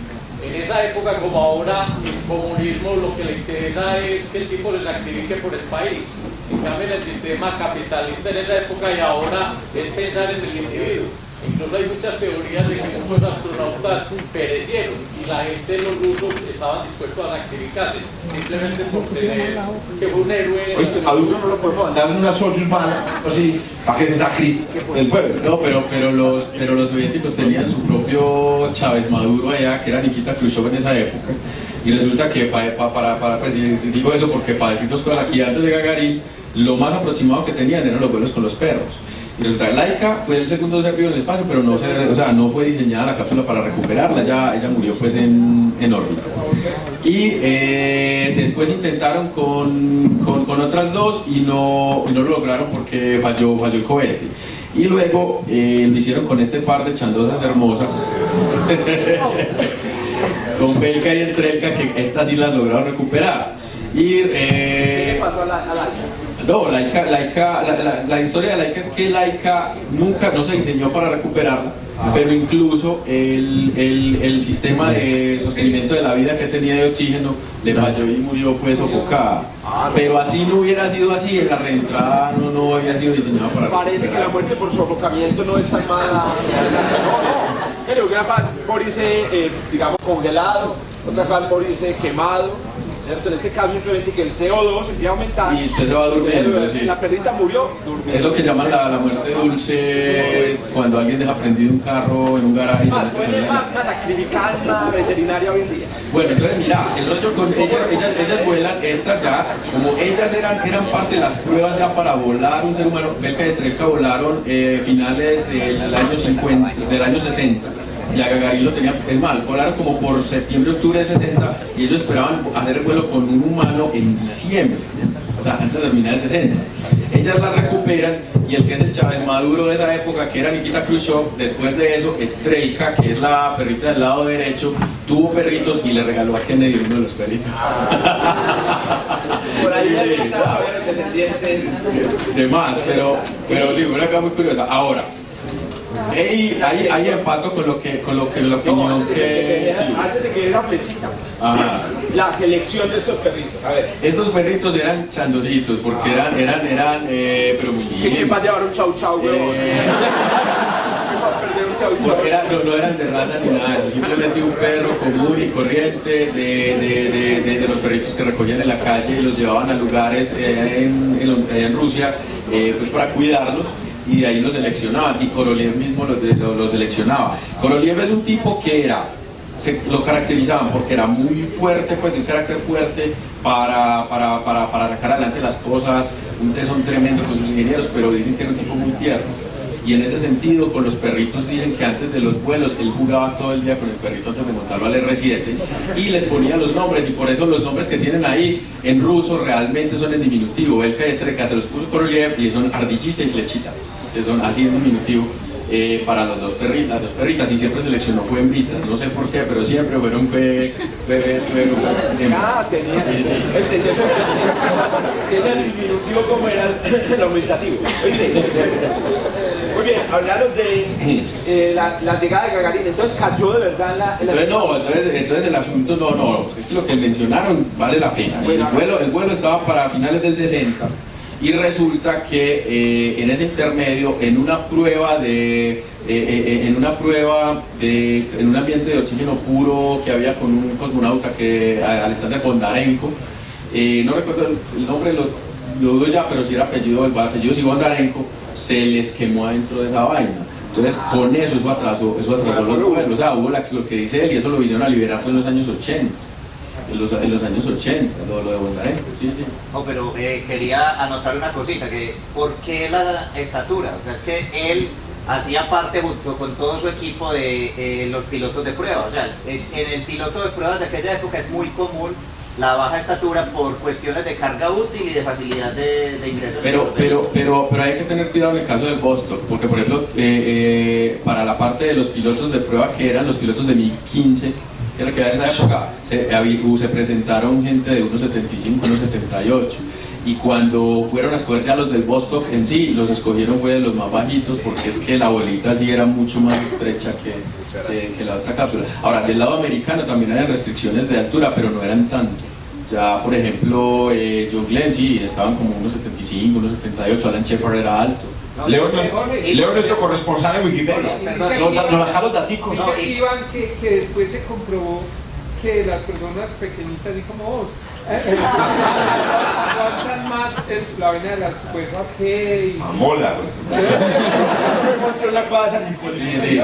En esa época, como ahora, el comunismo lo que le interesa es que el tipo se sacrifique por el país. En cambio, en el sistema capitalista en esa época y ahora es pensar en el individuo. Incluso hay muchas teorías de que muchos astronautas perecieron y la gente, los rusos, estaban dispuestos a sacrificarse simplemente por tener que fue un héroe. Oíste, Maduro no lo podemos mandar en una soyuz mala, así, para que se sacrifique por el pueblo. No, pero los soviéticos tenían su propio Chávez Maduro allá, que era Nikita Khrushchev en esa época. Y resulta que pues, digo eso porque para decir dos cosas, aquí antes de Gagarin, lo más aproximado que tenían eran los vuelos con los perros. Y resulta que Laika fue el segundo ser vivo en el espacio, pero no fue diseñada la cápsula para recuperarla, ella murió pues en órbita. Y después intentaron con otras dos y no lo lograron porque falló el cohete. Y luego lo hicieron con este par de chandosas hermosas, con Belka y Strelka, que estas sí las lograron recuperar. Y, ¿qué pasó a Laika? No, la historia de Laika es que Laika nunca no se diseñó para recuperarla, pero incluso el sistema de sostenimiento de la vida que tenía de oxígeno le falló y murió pues sofocada. Pero así no hubiera sido así, en la reentrada no había sido diseñada para Parece recuperar. que la muerte por sofocamiento no es tan mala. Pero una parte morirse, digamos, congelado, otra parte morirse quemado. ¿Cierto? En este caso simplemente que el CO2 empieza a aumentar Y usted se va durmiendo, sí. La perrita murió durmiendo. Es lo que llaman la muerte dulce, cuando alguien deja prendido un carro en un garaje. ¿Puede más una sacrificada veterinaria hoy en día? Bueno, entonces mira, el rollo con ellas vuelan, estas ya, como ellas eran parte de las pruebas ya para volar un ser humano. Belka y Strelka volaron finales del año 50, del año 60. Y a Gagarin lo tenían, es mal, volaron como por septiembre, octubre del 60 y ellos esperaban hacer el vuelo con un humano en diciembre, o sea, antes de terminar el 60. Ellas la recuperan y el que es el Chávez Maduro de esa época, que era Nikita Khrushchev, después de eso, Strelka, que es la perrita del lado derecho, tuvo perritos y le regaló a Kennedy uno de los perritos. Por ahí ya está, descendientes. De más, pero sí, una cosa muy curiosa. Ahora, ahí empato con la opinión que... sí. Antes de que era flechita. Ajá. La selección de estos perritos. A ver. Estos perritos eran chandositos porque eran pero muy ¿Quién bien. va a llevar un chau chau, huevón? Porque no eran de raza ni nada de eso, simplemente un perro común y corriente de los perritos que recogían en la calle y los llevaban a lugares en Rusia pues para cuidarlos. Y de ahí los seleccionaban, y Korolev mismo los seleccionaba. Korolev es un tipo que lo caracterizaban porque era muy fuerte, pues de un carácter fuerte para sacar adelante las cosas, un tesón tremendo con sus ingenieros, pero dicen que era un tipo muy tierno. Y en ese sentido, con los perritos dicen que antes de los vuelos él jugaba todo el día con el perrito antes de montarlo al R7 y les ponía los nombres, y por eso los nombres que tienen ahí en ruso realmente son en diminutivo. Belka y Strelka se los puso Korolev y son Ardillita y Flechita, que son así en diminutivo para las dos perritas, y siempre seleccionó fue hembritas, no sé por qué, pero siempre fueron bebés. Ah, tenía. Sí. Es el diminutivo como era el aumentativo. Muy bien, hablaron de la llegada de Gagarin, entonces cayó de verdad Entonces el asunto no, es que lo que mencionaron vale la pena. El vuelo estaba para finales del 60 y resulta que en ese intermedio, en una prueba en un ambiente de oxígeno puro que había con un cosmonauta Alexander Bondarenko, no recuerdo el nombre, lo dudo ya, pero si era apellido sí, Bondarenko, se les quemó adentro de esa vaina. Entonces con eso atrasó los vuelos, o sea, hubo lo que dice él, y eso lo vinieron a liberar fue en los años 80. En los años 80, lo de Bondarenko, sí. No, pero quería anotar una cosita, que ¿por qué la estatura? O sea, es que él hacía parte junto con todo su equipo de los pilotos de prueba. O sea, en el piloto de pruebas de aquella época es muy común la baja estatura por cuestiones de carga útil y de facilidad de ingreso. Pero hay que tener cuidado en el caso del Vostok, porque por ejemplo, para la parte de los pilotos de prueba, que eran los pilotos de MiG-15, que era que en esa época se presentaron gente de 1,75, 1,78, y cuando fueron a escoger ya los del Vostok en sí, los escogieron fue de los más bajitos porque es que la bolita sí era mucho más estrecha que la otra cápsula. Ahora, del lado americano también había restricciones de altura, pero no eran tanto. Ya, por ejemplo, John Glenn sí, estaban como unos 75, unos 78, Alan Shepard era alto. Leo nuestro corresponsal en Wikipedia. Nos dejaron los daticos. Dice Iván que después se comprobó que las personas pequeñitas, así como vos, aguantan más la vaina de las fuerzas G y... Mola, Sí,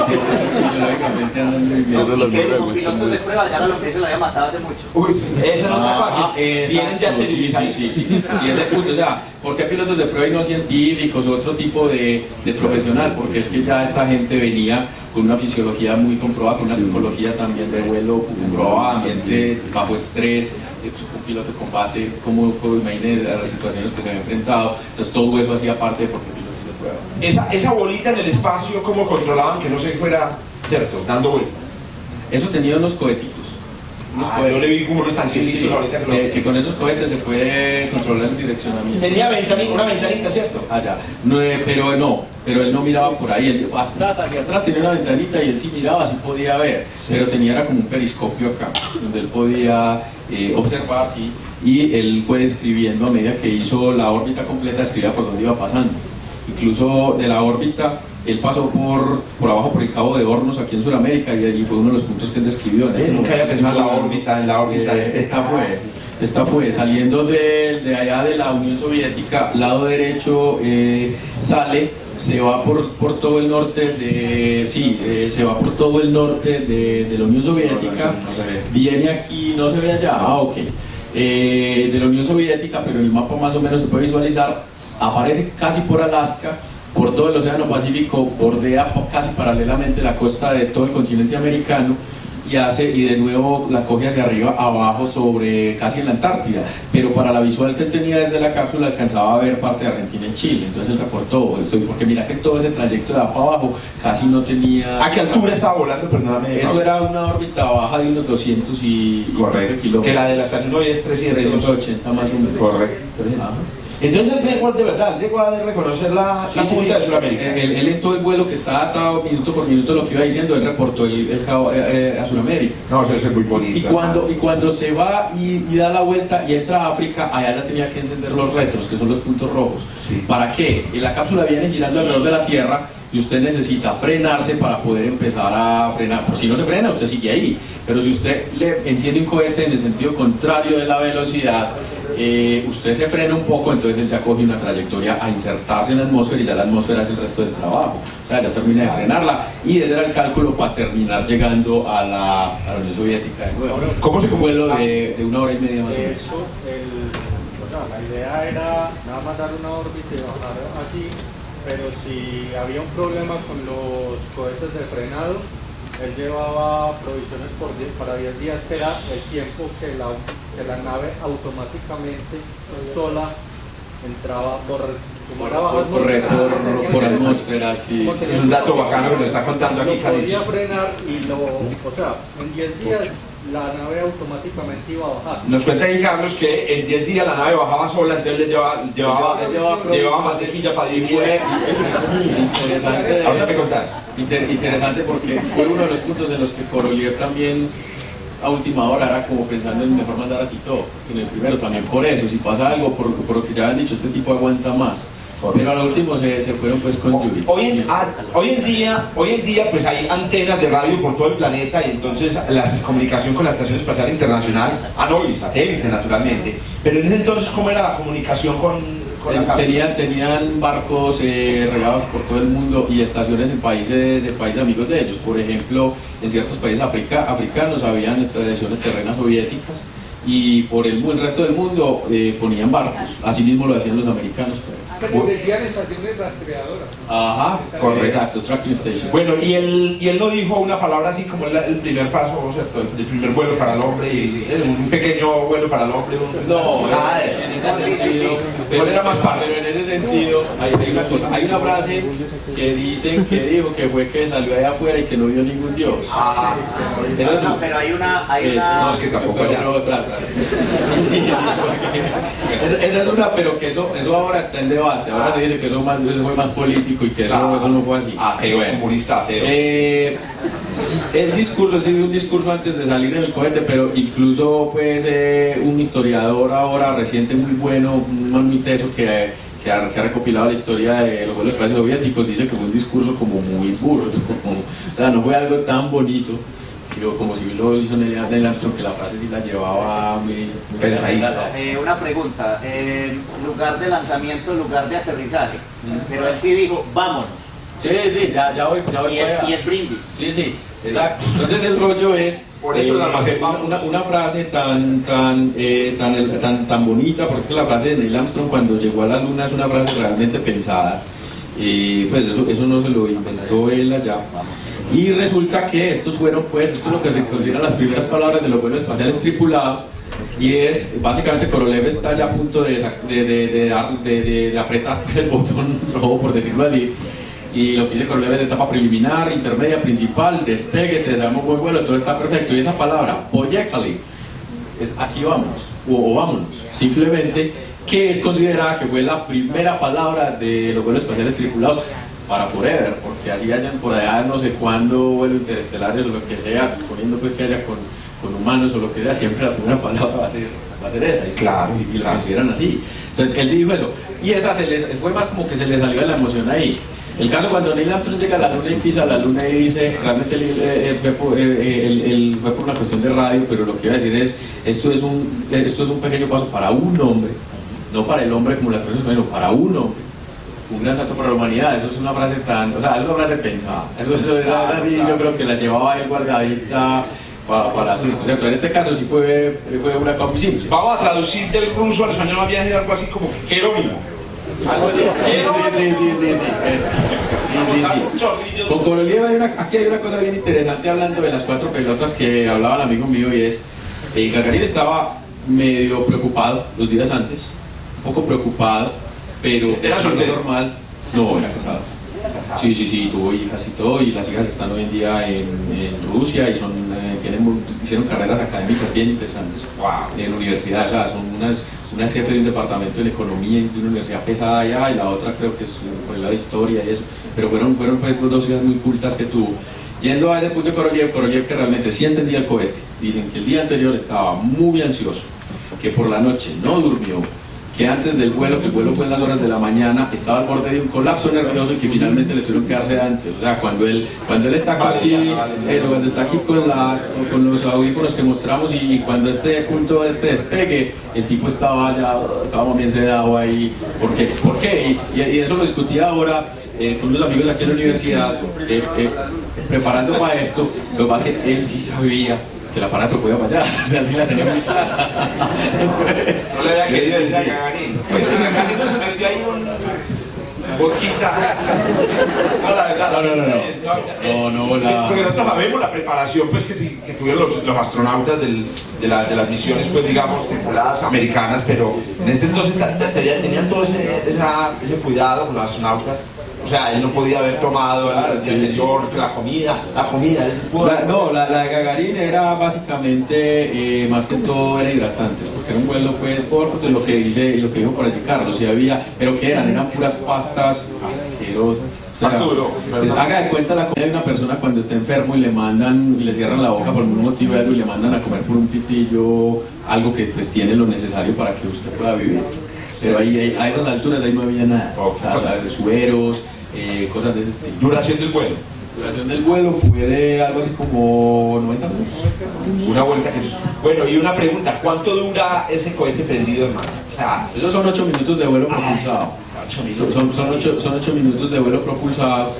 fisiológicamente andan muy bien. Y que como pilotos de prueba ya lo que se lo había matado hace mucho. Uy, sí, esa es otra cosa. Vienen ya esterilizados. Sí, ese punto, o sea, ¿por qué pilotos de prueba y no científicos o otro tipo de profesional? Porque es que ya esta gente venía con una fisiología muy comprobada, con una psicología también de vuelo comprobada, ambiente bajo estrés, un piloto de combate, como imagínense las situaciones que se han enfrentado, entonces todo eso hacía parte de por qué pilotos de prueba. Esa bolita en el espacio, ¿cómo controlaban que no se fuera, cierto, dando vueltas? Eso tenía unos cohetitos. Yo le vi como unos tanquecitos ahorita que con esos cohetes se puede controlar el direccionamiento. Tenía una ventanita, ¿cierto? Allá, pero él no miraba por ahí, él hacia atrás tenía una ventanita y él sí miraba, sí podía ver, pero era como un periscopio acá, donde él podía observar y él fue describiendo a medida que hizo la órbita completa, escribía por dónde iba pasando. Incluso de la órbita, él pasó por abajo por el Cabo de Hornos aquí en Sudamérica y allí fue uno de los puntos que él describió. Nunca había pensado en la órbita. Esta fue saliendo de allá de la Unión Soviética, lado derecho sale, se va por todo el norte se va por todo el norte de la Unión Soviética, viene aquí, no se ve allá, ok. De la Unión Soviética, pero en el mapa más o menos se puede visualizar, aparece casi por Alaska, por todo el Océano Pacífico, bordea casi paralelamente la costa de todo el continente americano y de nuevo la coge hacia arriba, abajo, sobre casi en la Antártida, pero para la visual que él tenía desde la cápsula alcanzaba a ver parte de Argentina y Chile, entonces él reportó esto, porque mira que todo ese trayecto de abajo abajo casi no tenía... ¿A qué altura estaba volando? Perdóname. Eso era una órbita baja de unos 200 y kilómetros. Que la de la estación hoy es 380 más o menos. Correcto. Entonces llegó de verdad, llegó a reconocer la punta de Sudamérica. Él en todo el vuelo que estaba atado minuto por minuto lo que iba diciendo, él reportó el cabo a Sudamérica. No, eso es muy bonito. Y cuando se va y da la vuelta y entra a África, allá ya tenía que encender los retros, que son los puntos rojos. Sí. ¿Para qué? La cápsula viene girando alrededor de la Tierra y usted necesita frenarse para poder empezar a frenar. Pues si no se frena, usted sigue ahí. Pero si usted le enciende un cohete en el sentido contrario de la velocidad, usted se frena un poco, entonces él ya coge una trayectoria a insertarse en la atmósfera y ya la atmósfera hace el resto del trabajo. O sea, ya termina de frenarla y ese era el cálculo para terminar llegando a la Unión Soviética de nuevo. ¿Cómo se un vuelo de 1 hora y media más o menos? La idea era nada más dar una órbita y bajar así, pero si había un problema con los cohetes de frenado, él llevaba provisiones para 10 días, que era el tiempo que la nave automáticamente sola entraba por atmósfera, sí. Es un dato bacano que nos está contando aquí Cali. Podía frenar y en 10 días la nave automáticamente iba a bajar. Nos cuenta ahí Carlos que en 10 días la nave bajaba sola, entonces le llevaba mantequilla para 10 días. Interesante. Ahora te contás. Interesante porque fue uno de los puntos en los que Korolev también a última hora era como pensando en mejor mandar a Tito en el primero, también por eso, si pasa algo, por lo que ya han dicho, este tipo aguanta más. Pero al último se fueron pues con Yuri. Hoy en día pues hay antenas de radio por todo el planeta y entonces la comunicación con la Estación Espacial Internacional, no, y satélite naturalmente, pero en ese entonces ¿cómo era la comunicación con la cápsula? Tenían barcos regados por todo el mundo y estaciones en países amigos de ellos. Por ejemplo, en ciertos países africanos habían estaciones terrenas soviéticas y por el resto del mundo ponían barcos. Así mismo lo hacían los americanos. que les decían estaciones rastreadoras, ¿no? Ajá, Correcto. exacto, tracking station. Bueno, y él no dijo una palabra así como el primer paso, ¿cierto? El primer vuelo para el hombre, un pequeño vuelo para el hombre. No, nada de eso. en ese sentido, ¿Cuál era más parte? pero en ese sentido hay una cosa, hay una frase que dicen que dijo que fue que salió allá afuera y que no vio ningún dios. Ah, Eso es No, pero hay una no, es que tampoco pero, ya. claro. Sí, sí, esa es una, pero que eso ahora está en debate. Ahora se dice que eso fue más político y que eso no fue así. Ateo, comunista, ateo. El discurso, él sí dio un discurso antes de salir en el cohete, pero incluso pues un historiador ahora reciente muy bueno, un man muy teso que ha recopilado la historia de los vuelos espaciales soviéticos, dice que fue un discurso como muy burdo, o sea, no fue algo tan bonito, pero como si lo hizo Neil Armstrong, que la frase sí la llevaba muy Pensadita. Una pregunta, lugar de lanzamiento, lugar de aterrizaje, pero él sí dijo, vámonos, Sí, ya voy para allá. y es brindis. Sí, exacto. Entonces el rollo es Por eso el almacén una frase tan bonita, porque la frase de Neil Armstrong cuando llegó a la luna es una frase realmente pensada. Pues eso no se lo inventó él allá. Y resulta que estos fueron, pues, esto es lo que se consideran las primeras palabras de los vuelos espaciales tripulados. Y es, básicamente, Korolev está ya a punto de apretar pues, el botón rojo, por decirlo así. Y lo que dice Korolev es de etapa preliminar, intermedia, principal, despegue, te deseamos buen vuelo, todo está perfecto. Y esa palabra, poyekali, es aquí vamos, o vámonos, simplemente, que es considerada que fue la primera palabra de los vuelos espaciales tripulados para forever, porque así hayan por allá no sé cuándo vuelos interestelares o lo que sea, suponiendo pues que haya con humanos o lo que sea, siempre la primera palabra va a ser esa, y, Claro, y la claro. consideran así. Entonces él dijo eso, y esa fue más como que se le salió de la emoción ahí. El caso cuando Neil Armstrong llega a la luna y pisa la luna y dice, realmente él fue por una cuestión de radio, pero lo que iba a decir es, esto es un pequeño paso para un hombre, no para el hombre como la tradición, sino para un hombre. Un gran salto para la humanidad, eso es una frase es una frase pensada, eso es así, yo creo que la llevaba él guardadita para su entusiasmo. En este caso sí fue una cosa muy simple. Vamos a traducir del ruso al español más bien algo así como heroíno. Algo así. Sí. Con Korolev aquí hay una cosa bien interesante hablando de las 4 pelotas que hablaba el amigo mío, y es Gagarin estaba medio preocupado los días antes, un poco preocupado, pero ¿Era soltero? normal. No, era casado. Sí, tuvo hijas y todo, y las hijas están hoy en día en Rusia y hicieron carreras académicas bien interesantes. Wow. En universidad, o sea, son unas jefes de un departamento en economía de una universidad pesada allá, y la otra creo que es por el lado de historia y eso, pero fueron pues 2 hijas muy cultas que tuvo. Yendo a ese punto de Korolev que realmente sí entendía el cohete, dicen que el día anterior estaba muy ansioso, que por la noche no durmió, que antes del vuelo, que el vuelo fue en las horas de la mañana, estaba al borde de un colapso nervioso y que finalmente le tuvieron que darse antes. O sea, cuando él está aquí, cuando está aquí con los audífonos que mostramos, y cuando esté a punto de este despegue, el tipo estaba bien sedado ahí. ¿Por qué? Y eso lo discutía ahora con unos amigos aquí en la universidad, preparando para esto. Lo que pasa es que él sí sabía que el aparato podía fallar, o sea, sí la tenía muy clara. Entonces, No le había querido decir a Gagarin. Pues si Gagarin no se metió ahí un boquita. No, la verdad. Porque nosotros sabemos la preparación pues, que tuvieron los astronautas de las misiones, pues digamos, tripuladas americanas, pero en este entonces tenían todo ese cuidado con los astronautas. O sea, él no podía haber tomado la comida. La de Gagarin era básicamente, más que todo, era hidratantes, porque era un vuelo, pues, por lo que dijo por allí Carlos, pero que eran puras pastas asquerosas. O sea, haga de cuenta la comida de una persona cuando está enfermo y le cierran la boca por un motivo y le mandan a comer por un pitillo algo que pues tiene lo necesario para que usted pueda vivir. Pero ahí, a esas alturas ahí no había nada, o sea, sueros, cosas de ese estilo. Duración del vuelo. Duración del vuelo fue de algo así como 90 minutos. Una vuelta que es... Bueno, y una pregunta, ¿cuánto dura ese cohete prendido, hermano? O sea, Esos son 8 minutos de vuelo propulsado. Son 8 minutos de vuelo propulsado,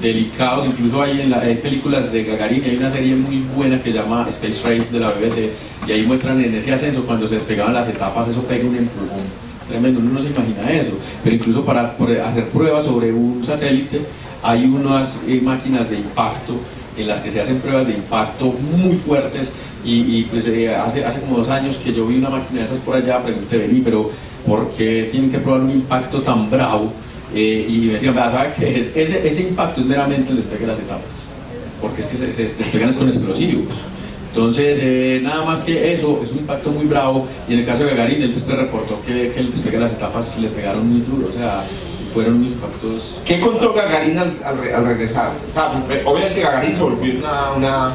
delicados. Incluso hay películas de Gagarin, hay una serie muy buena que se llama Space Race de la BBC, y ahí muestran en ese ascenso cuando se despegaban las etapas, eso pega un empujón tremendo, uno no se imagina eso, pero incluso para hacer pruebas sobre un satélite hay unas máquinas de impacto en las que se hacen pruebas de impacto muy fuertes y pues hace como 2 años que yo vi una máquina de esas por allá, pregunté, vení, pero ¿por qué tienen que probar un impacto tan bravo? Y me decían, ¿sabe qué es? Ese impacto es meramente el despegue de las etapas, porque es que se despegan con explosivos. Entonces, nada más que eso, es un impacto muy bravo, y en el caso de Gagarin, él después reportó que el despegue de las etapas le pegaron muy duro, o sea, fueron unos impactos... ¿Qué contó Gagarin al regresar? O sea, obviamente Gagarin se volvió una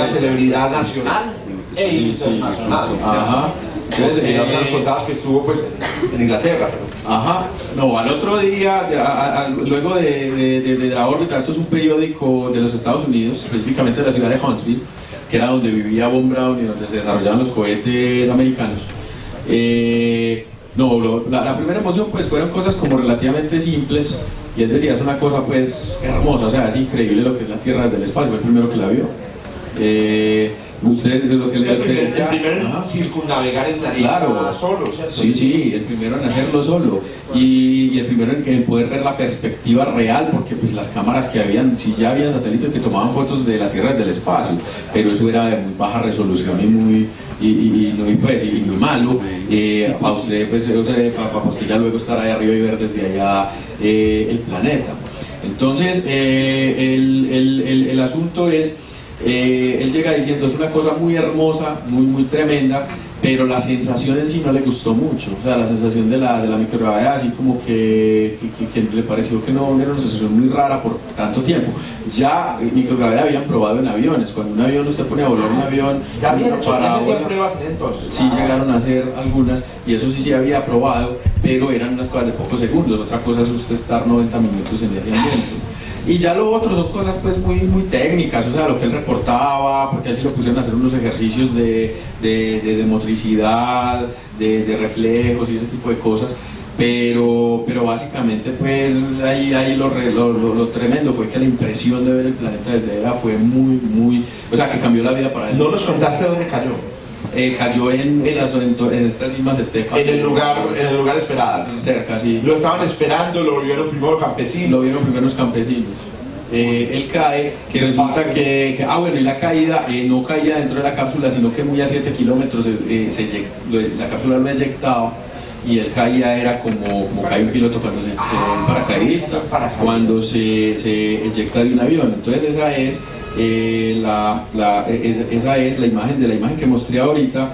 celebridad nacional e internacional. Ajá. Entonces, nos contabas que estuvo pues en Inglaterra. Ajá, no, al otro día, luego de la órbita, esto es un periódico de los Estados Unidos, específicamente de la ciudad de Huntsville, que era donde vivía Von Braun y donde se desarrollaban los cohetes americanos. La primera emoción pues fueron cosas como relativamente simples, y él decía, es una cosa pues hermosa, o sea, es increíble lo que es la Tierra desde el espacio, fue el primero que la vio. Usted lo que le el primero en circunnavegar en la Tierra solo, ¿cierto? Sí, el primero en hacerlo solo y el primero en poder ver la perspectiva real, porque pues las cámaras que habían, sí ya habían satélites que tomaban fotos de la Tierra desde el espacio, pero eso era de muy baja resolución y muy malo. Para usted, pues, para usted ya luego estar ahí arriba y ver desde allá el planeta. Entonces, el asunto es, él llega diciendo, es una cosa muy hermosa, muy tremenda, pero la sensación en sí no le gustó mucho, o sea, la sensación de la microgravedad, así como que le pareció que no era una sensación muy rara por tanto tiempo. Ya microgravedad habían probado en aviones, cuando un avión usted pone a volar un avión, ya habían pruebas entonces. Sí, llegaron a hacer algunas, y eso sí se había probado, pero eran unas cosas de pocos segundos, otra cosa es usted estar 90 minutos en ese ambiente. Y ya lo otro son cosas pues muy técnicas, o sea, lo que él reportaba, porque a él sí lo pusieron a hacer unos ejercicios de motricidad, de reflejos y ese tipo de cosas, pero básicamente pues ahí lo tremendo fue que la impresión de ver el planeta desde allá fue muy, o sea, que cambió la vida para él. ¿No nos contaste dónde cayó? Cayó en estas mismas estepas. En el lugar esperado. Cerca, sí. Lo estaban esperando, lo vieron primero campesinos. Lo vieron primero los campesinos. Él cae, que resulta que y la caída no caía dentro de la cápsula, sino que muy a 7 kilómetros la cápsula lo eyectaba, y él caía era como cae un piloto cuando se paracaidista, cuando se eyecta de un avión. Entonces esa es la imagen que mostré ahorita.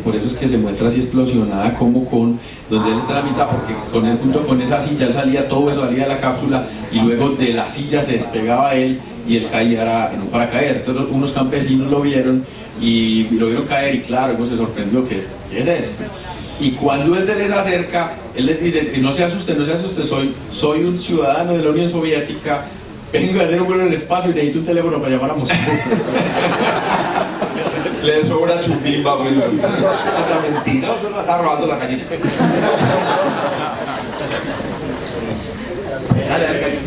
Por eso es que se muestra así explosionada, como donde él está a la mitad, porque junto con esa silla él salía, todo eso salía de la cápsula, y luego de la silla se despegaba él y él caía en un paracaídas. Entonces unos campesinos lo vieron y lo vieron caer, y claro, uno se sorprendió, ¿qué es esto? Y cuando él se les acerca, él les dice, no se asuste, soy un ciudadano de la Unión Soviética, vengo a hacer un vuelo en el espacio y necesito un teléfono para llamar a Moscú. Le sobra chumbimba, güey. Hasta mentira, o se lo está robando la gallina. Dale, gallina.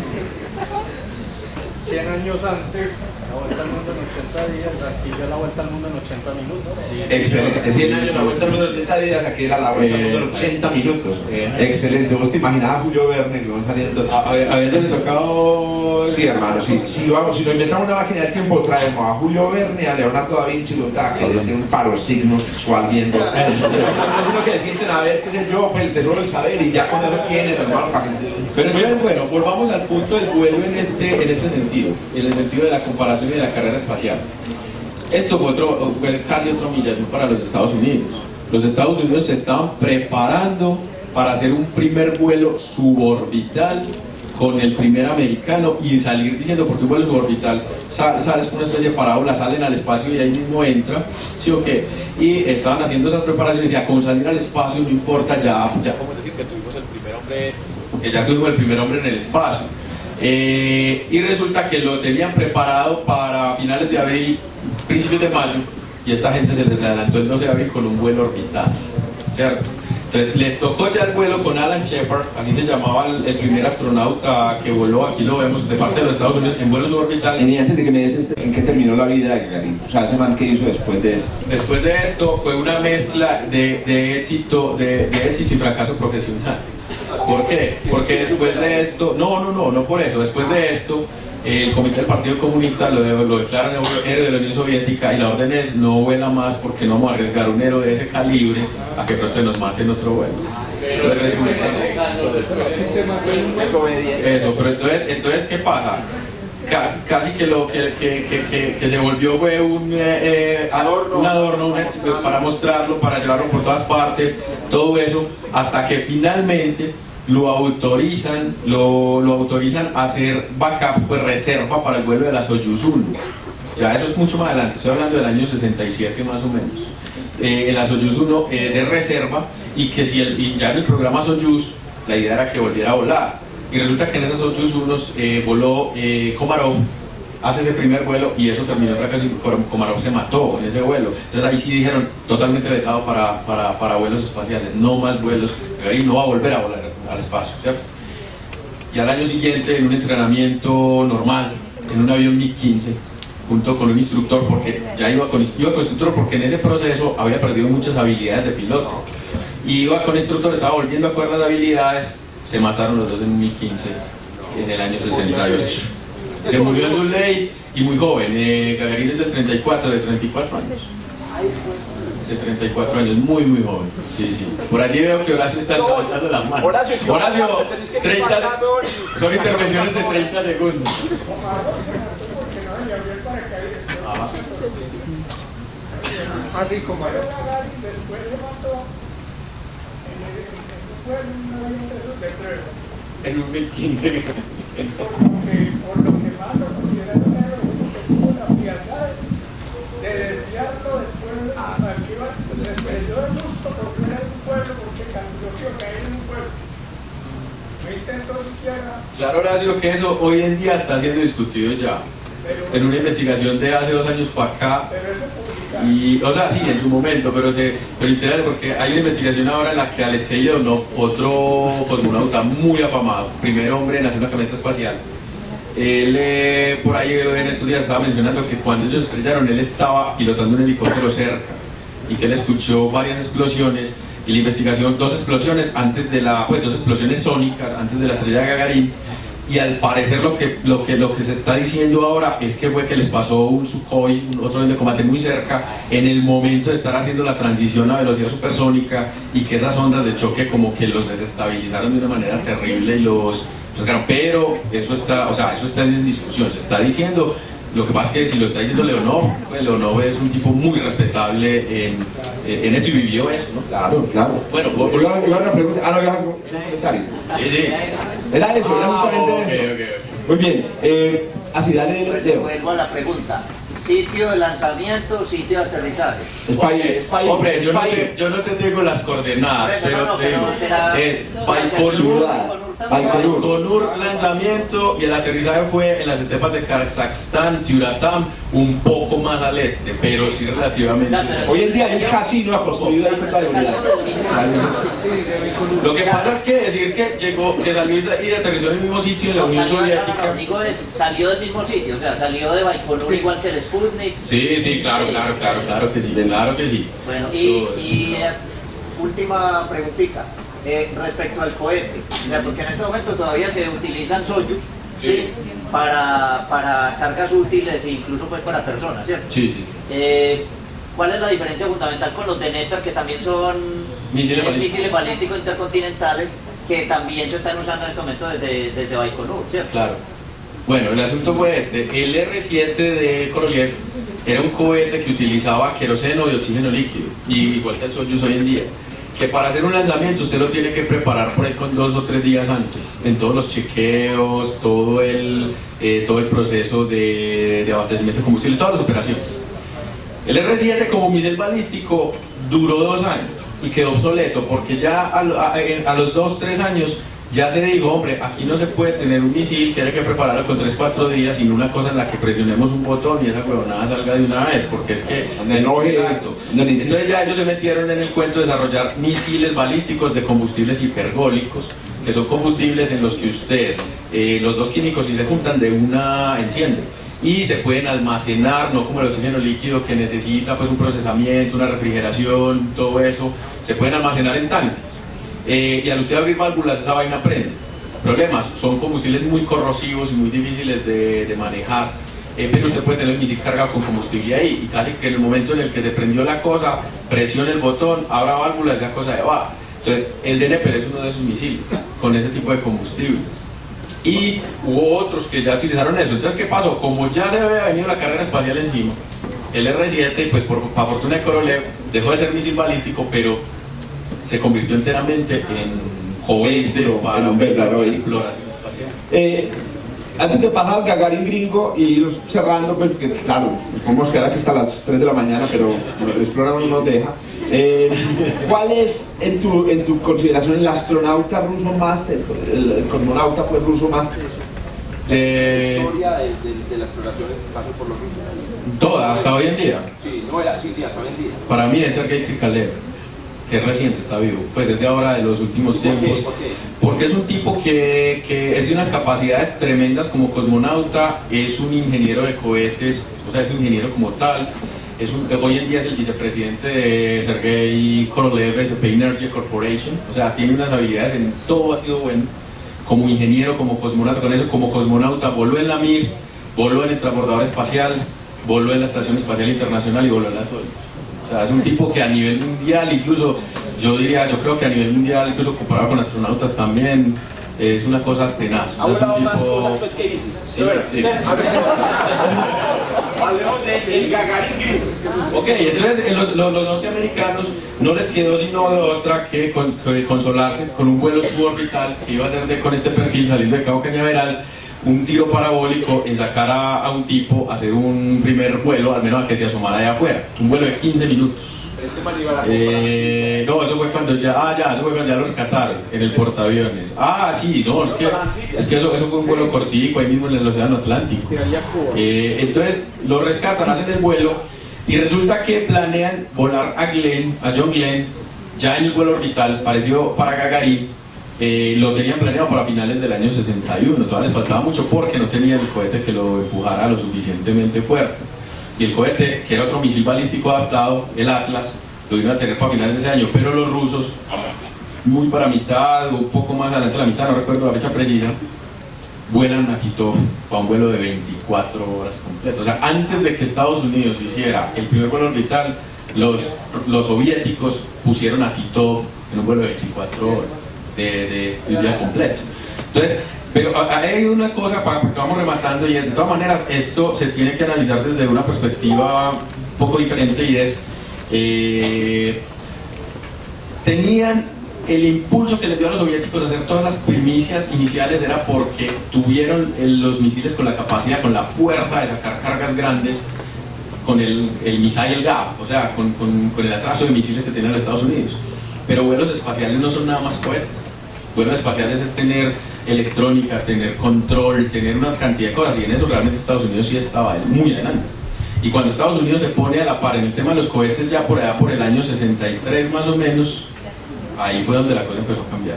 100 años antes, la vuelta al mundo en 80 días, aquí ya la vuelta al mundo en 80 minutos. Sí, excelente, 100 años la vuelta al mundo en 80 días, aquí era la vuelta al mundo en 80 minutos. Excelente, vos te imaginabas a Julio Verne que van saliendo. Habiéndole tocado. Sí, hermano, si nos inventamos una máquina del tiempo, traemos a Julio Verne, a Leonardo da Vinci, que tiene un paroxismo sexual viendo. Uno que le sienten a ver, qué sé yo, pues el tesoro del saber, y ya con eso tienen, hermano, para que. Pero entonces, bueno, volvamos al punto del vuelo en este sentido, en el sentido de la comparación y de la carrera espacial. Esto fue casi otra humillación para los Estados Unidos. Los Estados Unidos se estaban preparando para hacer un primer vuelo suborbital con el primer americano, y salir diciendo, porque un vuelo suborbital sales con una especie de parábola, salen al espacio y ahí mismo entra, ¿sí o qué? Y estaban haciendo esas preparaciones, y ya con salir al espacio no importa, ya como decir que tuvimos el primer hombre en el espacio. Y resulta que lo tenían preparado para finales de abril, principios de mayo, y esta gente se les adelantó el 12 de abril con un vuelo orbital, ¿cierto? Entonces les tocó ya el vuelo con Alan Shepard, así se llamaba el primer astronauta que voló, aquí lo vemos, de parte de los Estados Unidos en vuelo suborbital. Y antes de que me des en qué terminó la vida de Gagarin, o sea, ese man que hizo después de esto. Después de esto fue una mezcla de éxito y fracaso profesional. ¿Por qué? Porque después de esto, no por eso, después de esto, el comité del Partido Comunista lo declaran héroe de la Unión Soviética y la orden es no vuela más porque no vamos a arriesgar un héroe de ese calibre a que pronto nos maten otro vuelo. Entonces resulta eso, pero entonces ¿qué pasa? Casi que lo que se volvió fue un adorno, un éxito para mostrarlo, para llevarlo por todas partes, todo eso, hasta que finalmente lo autorizan a hacer backup, pues reserva para el vuelo de la Soyuz 1. Ya eso es mucho más adelante, estoy hablando del año 67 más o menos. La Soyuz 1 de reserva, y que y ya en el programa Soyuz la idea era que volviera a volar. Y resulta que en esas Soyuz 1 voló Komarov, hace ese primer vuelo y eso terminó en fracaso y Komarov se mató en ese vuelo. Entonces ahí sí dijeron, totalmente vetado para vuelos espaciales, no más vuelos, Gagarin no va a volver a volar al espacio, ¿cierto? Y al año siguiente, en un entrenamiento normal, en un avión MiG-15, junto con un instructor, porque ya iba con instructor porque en ese proceso había perdido muchas habilidades de piloto. Y iba con instructor, estaba volviendo a coger las habilidades, se mataron los dos en un MiG-15 en el año 68. Se murió en Zuley y muy joven. Gagarin es del 34, de 34 años. De 34 años, muy joven. Sí. Por allí veo que Horacio está levantando la mano. Horacio, 30, son intervenciones de 30 segundos. Así como después se mató En un 1015. Por lo que más lo consideraron porque tuvo la frialdad de desviarlo del pueblo de se estrelló de gusto porque era un pueblo, porque cambió que caer en un pueblo. No intentó siquiera. Claro, Horacio, que eso hoy en día está siendo discutido ya. En una investigación de hace 2 años para acá. Y, o sea, sí, en su momento, pero interesante porque hay una investigación ahora en la que Alexei Leonov, otro cosmonauta muy afamado, primer hombre en hacer una camioneta espacial, él por ahí en estos días estaba mencionando que cuando ellos estrellaron él estaba pilotando un helicóptero cerca y que él escuchó varias explosiones y la investigación, 2 explosiones antes de 2 explosiones sónicas antes de la estrella de Gagarin. Y al parecer lo que se está diciendo ahora es que fue que les pasó un Sukhoi, otro avión de combate muy cerca, en el momento de estar haciendo la transición a velocidad supersónica y que esas ondas de choque como que los desestabilizaron de una manera terrible y los sacaron. Pero eso está en discusión, se está diciendo. Lo que pasa es que si lo está diciendo Leonov, pues Leonov es un tipo muy respetable en esto y vivió eso, ¿no? Claro. Bueno, iba a una pregunta. No, iba a un comentario. Sí. Era eso, era justamente eso. Okay. Muy bien. Así, dale, Leo. Vuelvo a la pregunta. ¿Sitio de lanzamiento o sitio de aterrizaje? Hombre, yo no te tengo las coordenadas, pero te digo, es Baikonur lanzamiento y el aterrizaje fue en las estepas de Kazajstán, Turatam, un poco más al este, pero sí relativamente cerca. Hoy en día hay un casino construido ahí por la. Lo que pasa es que decir que salió y aterrizó en el mismo sitio en la Unión Soviética. Digo, salió del mismo sitio, o sea, salió de Baikonur igual que el Sputnik. Sí, claro que sí. Bueno, y última preguntita. Respecto al cohete, o sea, porque en este momento todavía se utilizan Soyuz, ¿sí? para cargas útiles e incluso pues para personas, ¿cierto? Sí. ¿Cuál es la diferencia fundamental con los de Neper, que también son misiles balísticos intercontinentales, que también se están usando en este momento desde Baikonur, ¿cierto? Claro. Bueno, el asunto fue este. El R-7 de Korolev era un cohete que utilizaba queroseno y oxígeno líquido, y igual que el Soyuz hoy en día. Que para hacer un lanzamiento usted lo tiene que preparar por ahí con 2 o 3 días antes, en todos los chequeos, todo el proceso de abastecimiento de combustible, todas las operaciones. El R-7 como misil balístico duró 2 años y quedó obsoleto porque ya a los 2 o 3 años ya se dijo, hombre, aquí no se puede tener un misil que haya que prepararlo con 3-4 días, sino una cosa en la que presionemos un botón y esa huevonada salga de una vez, porque es que exacto. Entonces ya ellos se metieron en el cuento de desarrollar misiles balísticos de combustibles hipergólicos, que son combustibles en los que usted, los dos químicos si se juntan de una enciende y se pueden almacenar, no como el oxígeno líquido que necesita pues un procesamiento, una refrigeración, todo eso, se pueden almacenar en tanques. Y al usted abrir válvulas esa vaina prende. Problemas, son combustibles muy corrosivos y muy difíciles de manejar, pero usted puede tener el misil cargado con combustible ahí y casi que en el momento en el que se prendió la cosa, presione el botón, abra válvulas, esa cosa de baja. Entonces el DNP es uno de esos misiles con ese tipo de combustibles. Y hubo otros que ya utilizaron eso. Entonces, ¿qué pasó? Como ya se había venido la carrera espacial encima, el R-7, pues por fortuna de Korolev, dejó de ser misil balístico, pero se convirtió enteramente en cohete para una exploración espacial. Antes de pasar al Gagarin gringo y ir cerrando, pues que claro, podemos quedar aquí hasta las 3 de la mañana, pero el explorador no nos deja. ¿Cuál es en tu consideración el astronauta ruso más, el cosmonauta pues ruso más? La historia de la exploración pasó por los rusos. Toda, hasta hoy en día. Sí, sí, hasta hoy en día. Para mí es Sergei Krikalev, que es reciente, está vivo, pues es de ahora, de los últimos tiempos. ¿Por qué? Porque es un tipo que es de unas capacidades tremendas como cosmonauta, es un ingeniero de cohetes, o sea, es ingeniero como tal. Hoy en día es el vicepresidente de Sergei Korolev, SP Energy Corporation, o sea, tiene unas habilidades en todo, ha sido bueno, como ingeniero, como cosmonauta, con eso, como cosmonauta, voló en la Mir, voló en el transbordador espacial, voló en la Estación Espacial Internacional y voló en la Sol. O sea, es un tipo que a nivel mundial, incluso, yo creo que a nivel mundial, incluso comparado con astronautas también, es una cosa tenaz. ¿Ha volado más cosas pues, que ISIS? Sí, sí. Hablemos del Gagarin gringo. Ok, entonces los norteamericanos no les quedó sino de otra que consolarse con un vuelo suborbital que iba a ser con este perfil saliendo de Cabo Cañaveral, un tiro parabólico en sacar a un tipo a hacer un primer vuelo, al menos a que se asomara de afuera, un vuelo de 15 minutos. No, eso fue cuando ya lo rescataron en el portaaviones. Sí, no, es que eso fue un vuelo cortico ahí mismo en el océano Atlántico. Entonces lo rescatan, hacen el vuelo y resulta que planean volar a John Glenn, ya en el vuelo orbital, parecido para Gagarin. Lo tenían planeado para finales del año 61, todavía les faltaba mucho porque no tenían el cohete que lo empujara lo suficientemente fuerte. Y el cohete, que era otro misil balístico adaptado, el Atlas, lo iban a tener para finales de ese año, pero los rusos, muy para mitad o un poco más adelante de la mitad, no recuerdo la fecha precisa, vuelan a Titov para un vuelo de 24 horas completo. O sea, antes de que Estados Unidos hiciera el primer vuelo orbital, los soviéticos pusieron a Titov en un vuelo de 24 horas de un día completo. Entonces, pero hay una cosa que vamos rematando y es, de todas maneras, esto se tiene que analizar desde una perspectiva un poco diferente y es, tenían el impulso que les dio a los soviéticos a hacer todas esas primicias iniciales era porque tuvieron los misiles con la capacidad, con la fuerza de sacar cargas grandes con el missile gap, o sea, con el atraso de misiles que tienen los Estados Unidos. Pero vuelos espaciales no son nada más cohetes. Vuelos espaciales es tener electrónica, tener control, tener una cantidad de cosas, y en eso realmente Estados Unidos sí estaba muy adelante. Y cuando Estados Unidos se pone a la par en el tema de los cohetes, ya por allá por el año 63 más o menos, ahí fue donde la cosa empezó a cambiar.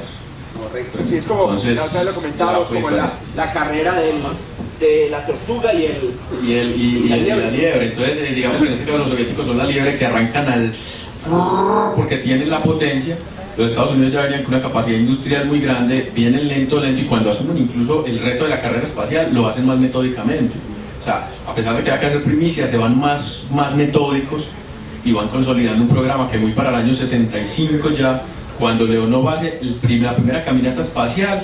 Correcto, sí, es como, entonces, ya lo comentábamos, como la carrera de la tortuga y la liebre. Entonces, digamos que en este caso los soviéticos son la liebre que arrancan porque tienen la potencia. Los Estados Unidos ya venían con una capacidad industrial muy grande, vienen lento, y cuando asumen incluso el reto de la carrera espacial, lo hacen más metódicamente. O sea, a pesar de que hay que hacer primicias, se van más metódicos y van consolidando un programa que muy para el año 65 ya, cuando Leonov hace la primera caminata espacial,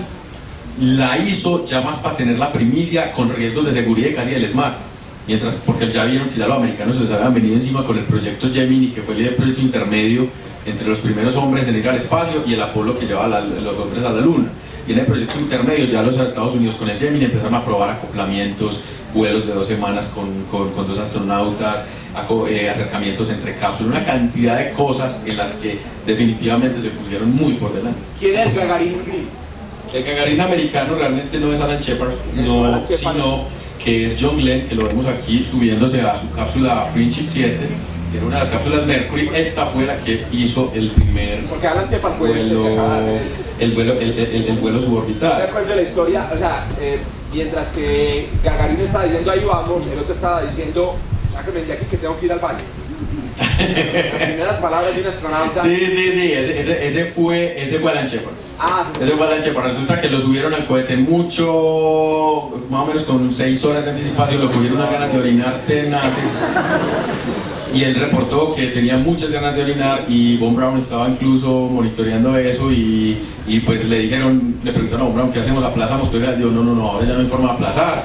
la hizo ya más para tener la primicia con riesgos de seguridad y casi del SMAC. Mientras, porque ya vieron que ya los americanos se les habían venido encima con el proyecto Gemini, que fue el proyecto intermedio entre los primeros hombres en ir al espacio y el Apolo que lleva a los hombres a la Luna. Y en el proyecto intermedio ya los Estados Unidos con el Gemini empezaron a probar acoplamientos, vuelos de 2 semanas con 2 astronautas, acercamientos entre cápsulas, una cantidad de cosas en las que definitivamente se pusieron muy por delante. ¿Quién es el Gagarin gringo? El Gagarin americano realmente no es Alan Shepard, no, sino que es John Glenn, que lo vemos aquí subiéndose a su cápsula Friendship 7, que era una de las cápsulas Mercury. Esta fue la que hizo el primer Porque Alan Shepard fue el vuelo suborbital. Recuerdo la historia, o sea, mientras que Gagarin estaba diciendo ahí vamos, el otro estaba diciendo, sáquenme de aquí que tengo que ir al baño. Las primeras palabras de un astronauta. Sí, ese fue Alan Shepard. Ese fue Alan Shepard. Resulta que lo subieron al cohete mucho, más o menos con 6 horas de anticipación, lo cogieron unas ganas de orinar tenaces. Y él reportó que tenía muchas ganas de orinar y Von Braun estaba incluso monitoreando eso y pues le preguntaron a Von Braun, ¿qué hacemos? ¿Aplazamos? Pues él dijo, no, ahora ya no hay forma de aplazar.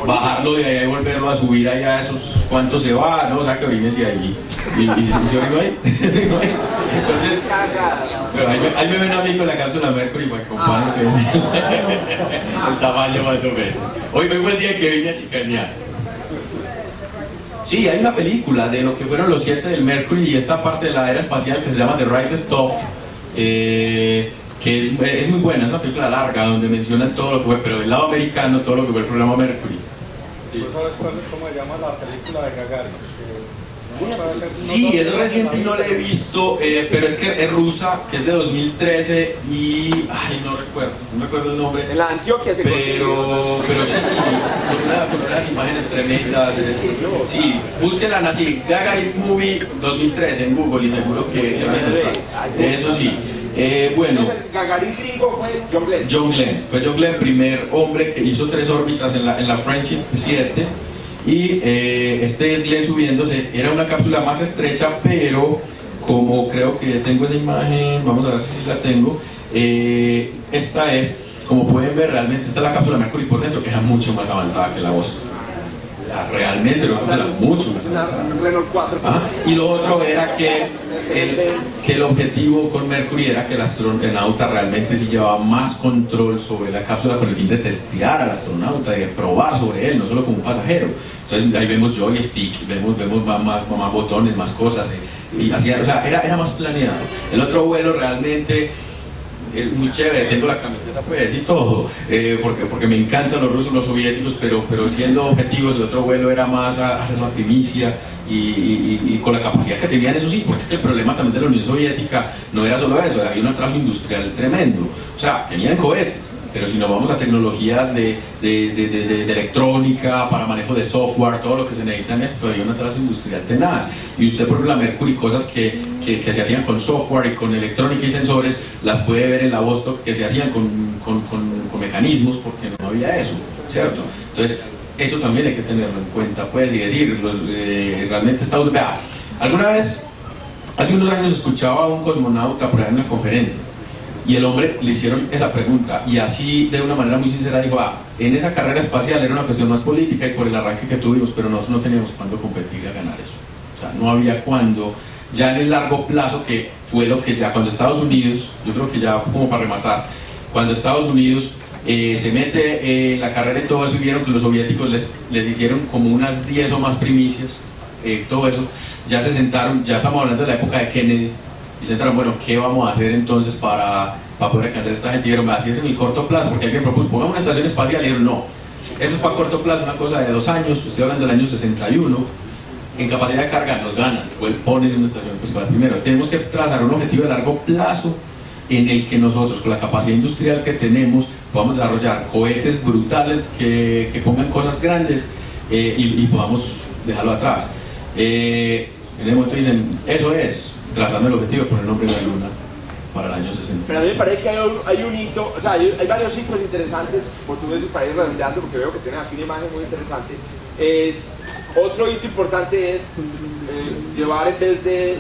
Bajarlo de allá y volverlo a subir allá, esos cuánto se va, ¿no? O sea, que orines y ahí. Y se orinó ahí. Entonces, pero ahí me ven a mí con la cápsula Mercury, pues compadre, el tamaño más o menos. Hoy fue el día que vine a chicanear. Sí, hay una película de lo que fueron los 7 del Mercury y esta parte de la era espacial que se llama The Right Stuff, que es muy buena, es una película larga donde mencionan todo lo que fue, pero del lado americano, todo lo que fue el programa Mercury. Sí. ¿Tú sabes cómo se llama la película de Gagarin? Sí, es reciente y no la he visto, pero es que es rusa, que es de 2013 y... no recuerdo el nombre. En la Antioquia se pero sí, con unas imágenes tremendas. Sí, búsquenla así, Gagarin Movie 2013 en Google y seguro que van a encontrar. Eso sí. Bueno, Gagarin gringo fue John Glenn. Fue John Glenn, primer hombre que hizo 3 órbitas en la Friendship 7. Y este es Glenn subiéndose. Era una cápsula más estrecha, pero como creo que tengo esa imagen, vamos a ver si la tengo. Esta es, como pueden ver, realmente esta es la cápsula Mercury por dentro, que era mucho más avanzada que la Vostok. Realmente era una cápsula mucho más avanzada. Y lo otro era que el objetivo con Mercury era que el astronauta realmente sí llevaba más control sobre la cápsula con el fin de testear al astronauta, de probar sobre él, no solo como un pasajero. Entonces ahí vemos joystick, vemos más botones, más cosas, y así, o sea, era más planeado. El otro vuelo realmente es muy chévere, tengo la camiseta pues y todo, porque me encantan los rusos, los soviéticos, pero siendo objetivos, el otro vuelo era más hacer la primicia y con la capacidad que tenían, eso sí, porque es que el problema también de la Unión Soviética no era solo eso, había un atraso industrial tremendo, o sea, tenían cohetes, pero si nos vamos a tecnologías de electrónica, para manejo de software, todo lo que se necesita en esto, hay un atraso industrial tenaz. Y usted, por ejemplo, la Mercury, cosas que se hacían con software y con electrónica y sensores, las puede ver en la Vostok, que se hacían con mecanismos, porque no había eso, ¿cierto? Entonces, eso también hay que tenerlo en cuenta, pues, y decir, realmente está... Vea, alguna vez, hace unos años, escuchaba a un cosmonauta por ahí en una conferencia, y el hombre le hicieron esa pregunta y así de una manera muy sincera dijo, en esa carrera espacial era una cuestión más política y por el arranque que tuvimos, pero nosotros no teníamos cuándo competir a ganar eso, o sea, no había cuándo, ya en el largo plazo, que fue lo que ya cuando Estados Unidos, yo creo que ya como para rematar, cuando Estados Unidos se mete en la carrera y todo eso, y vieron que los soviéticos les hicieron como unas 10 o más primicias, todo eso, ya se sentaron, ya estamos hablando de la época de Kennedy, y se sentaron, bueno, ¿qué vamos a hacer entonces para poder alcanzar a esta gente? Y dijeron, así es en el corto plazo, porque alguien propuso, pongamos una estación espacial, y dijeron, no, eso es para corto plazo, una cosa de 2 años, estoy hablando del año 61, en capacidad de carga nos ganan, ponen una estación espacial primero, tenemos que trazar un objetivo de largo plazo, en el que nosotros, con la capacidad industrial que tenemos, podamos desarrollar cohetes brutales que pongan cosas grandes y podamos dejarlo atrás. En el momento dicen, eso es, trazando el objetivo de poner el nombre de la luna para el año 60. Pero a mí me parece que hay un hito, o sea, hay varios hitos interesantes, portugueses para ir redondeando, porque veo que tienen aquí una imagen muy interesante. Otro hito importante es llevar, en vez de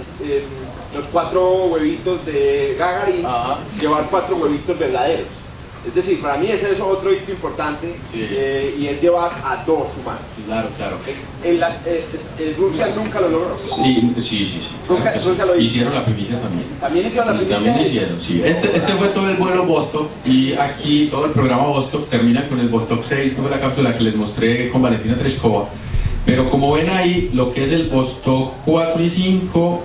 los 4 huevitos de Gagarin, llevar 4 huevitos verdaderos. Es decir, para mí ese es otro hito importante, sí. Y es llevar a 2 humanos. Claro. Rusia nunca lo logró. Sí. Nunca lo hizo. Hicieron la primicia también. ¿También hicieron la primicia? También hicieron, sí. Este fue todo el vuelo Vostok, y aquí todo el programa Vostok termina con el Vostok 6, que fue la cápsula que les mostré con Valentina Tereshkova. Pero como ven ahí, lo que es el Vostok 4 y 5,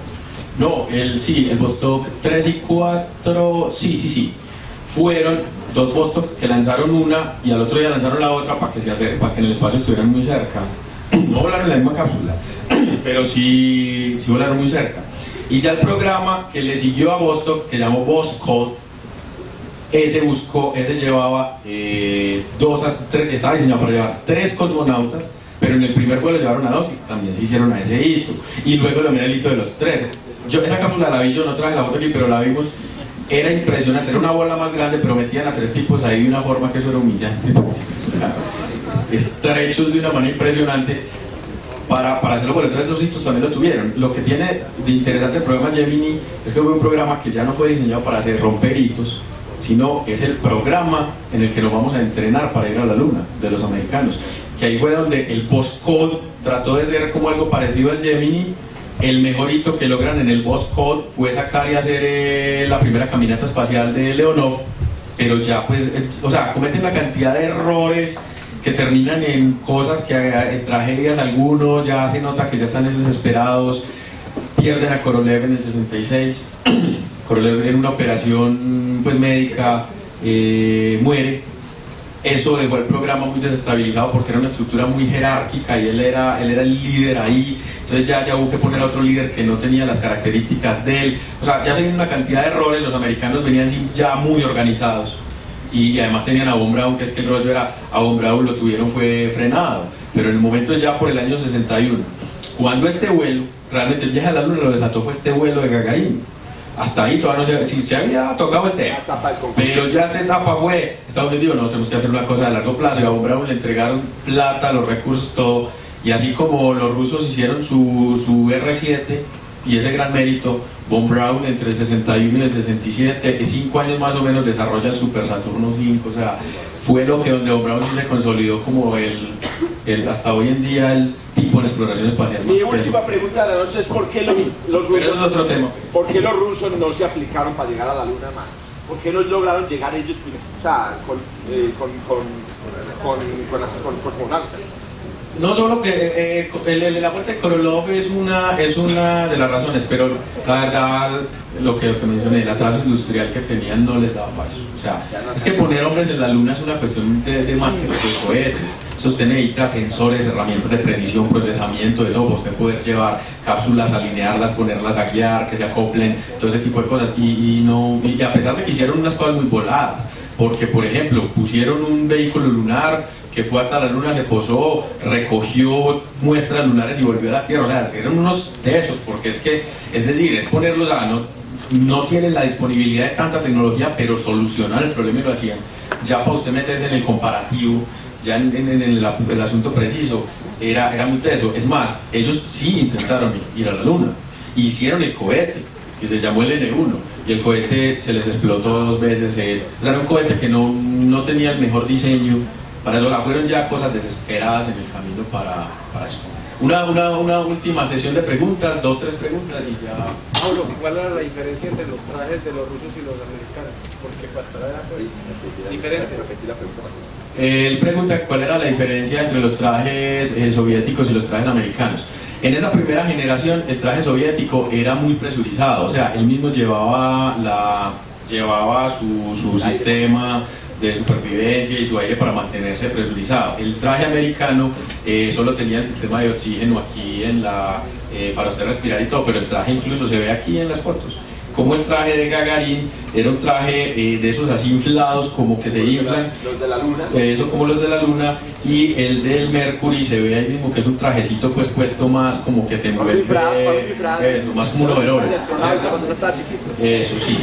el Vostok 3 y 4, sí. fueron dos Vostok que lanzaron una y al otro día lanzaron la otra para que en el espacio estuvieran muy cerca. No volaron en la misma cápsula, pero sí volaron muy cerca. Y ya el programa que le siguió a Vostok, que llamó Voskhod, ese llevaba estaba diseñado para llevar 3 cosmonautas, pero en el primer vuelo llevaron a 2 y también se hicieron a ese hito. Y luego también el hito de los 13. Esa cápsula la vi yo, no traje la foto aquí, pero la vimos. Era impresionante, era una bola más grande, pero metían a 3 tipos ahí de una forma que eso era humillante. Estrechos de una manera impresionante para hacerlo. Bueno, entonces esos hitos también lo tuvieron. Lo que tiene de interesante el programa Gemini es que fue un programa que ya no fue diseñado para romper hitos, sino es el programa en el que nos vamos a entrenar para ir a la luna, de los americanos. Que ahí fue donde el Voskhod trató de ser como algo parecido al Gemini. El mejor hito que logran en el Voskhod fue sacar y hacer la primera caminata espacial de Leonov, pero ya pues, cometen una cantidad de errores que terminan en cosas en tragedias algunos, ya se nota que ya están desesperados, pierden a Korolev en el 66, Korolev en una operación pues médica muere. Eso dejó el programa muy desestabilizado porque era una estructura muy jerárquica y él era el líder ahí. Entonces ya hubo que poner a otro líder que no tenía las características de él. O sea, ya se vieron una cantidad de errores. Los americanos venían ya muy organizados y además tenían a Von Braun, que es que el rollo era, a Von Braun lo tuvieron fue frenado, pero en el momento ya por el año 61, cuando este vuelo, realmente el viaje a la luna lo desató fue este vuelo de Gagarin. Hasta ahí todavía no se había tocado el tema, pero ya esta etapa fue, Estados Unidos dijo, no, tenemos que hacer una cosa de largo plazo, y a Von Braun le entregaron plata, los recursos, todo, y así como los rusos hicieron su R-7 y ese gran mérito, Von Braun entre el 61 y el 67, 5 años más o menos desarrolla el Super Saturno 5, o sea, fue lo que donde Von Braun sí se consolidó como hasta hoy en día el tipo de exploración espacial. Mi última pregunta de la noche es ¿por qué los rusos, pero eso es otro tema. ¿Por qué los rusos no se aplicaron para llegar a la luna más? ¿Por qué no lograron llegar ellos con cosmonautas? No solo que la muerte de Korolev es una de las razones, pero la verdad, lo que mencioné, el atraso industrial que tenían no les daba paso. O sea, es que poner hombres en la luna es una cuestión de más que los cohetes. Eso usted necesita sensores, herramientas de precisión, procesamiento, de todo, para usted poder llevar cápsulas, alinearlas, ponerlas a guiar, que se acoplen, todo ese tipo de cosas. Y a pesar de que hicieron unas cosas muy voladas, porque por ejemplo, pusieron un vehículo lunar que fue hasta la luna, se posó, recogió muestras lunares y volvió a la Tierra. O sea, eran unos de esos, porque es decir, es ponerlos no tienen la disponibilidad de tanta tecnología, pero solucionar el problema y lo hacían. Ya para usted meterse en el comparativo, ya en el asunto preciso, era muy teso. Es más, ellos sí intentaron ir a la luna, hicieron el cohete, que se llamó el N1, y el cohete se les explotó 2 veces. O sea, era un cohete que no tenía el mejor diseño. Para eso fueron ya cosas desesperadas en el camino para eso. Una última sesión de preguntas, 2, 3 preguntas y ya. Pablo, ¿cuál era la diferencia entre los trajes de los rusos y los americanos? Porque Pastora era diferente. Él pregunta cuál era la diferencia entre los trajes soviéticos y los trajes americanos. En esa primera generación el traje soviético era muy presurizado, o sea, él mismo llevaba su sistema de supervivencia y su aire para mantenerse presurizado. El traje americano solo tenía el sistema de oxígeno aquí para usted respirar y todo, pero el traje incluso se ve aquí en las fotos. Como el traje de Gagarin era un traje de esos así inflados, como que se inflan, los de la luna, eso como los de la luna, y el del Mercury se ve ahí mismo que es un trajecito pues puesto más como que te envuelve, eso, más como un overol, eso sí,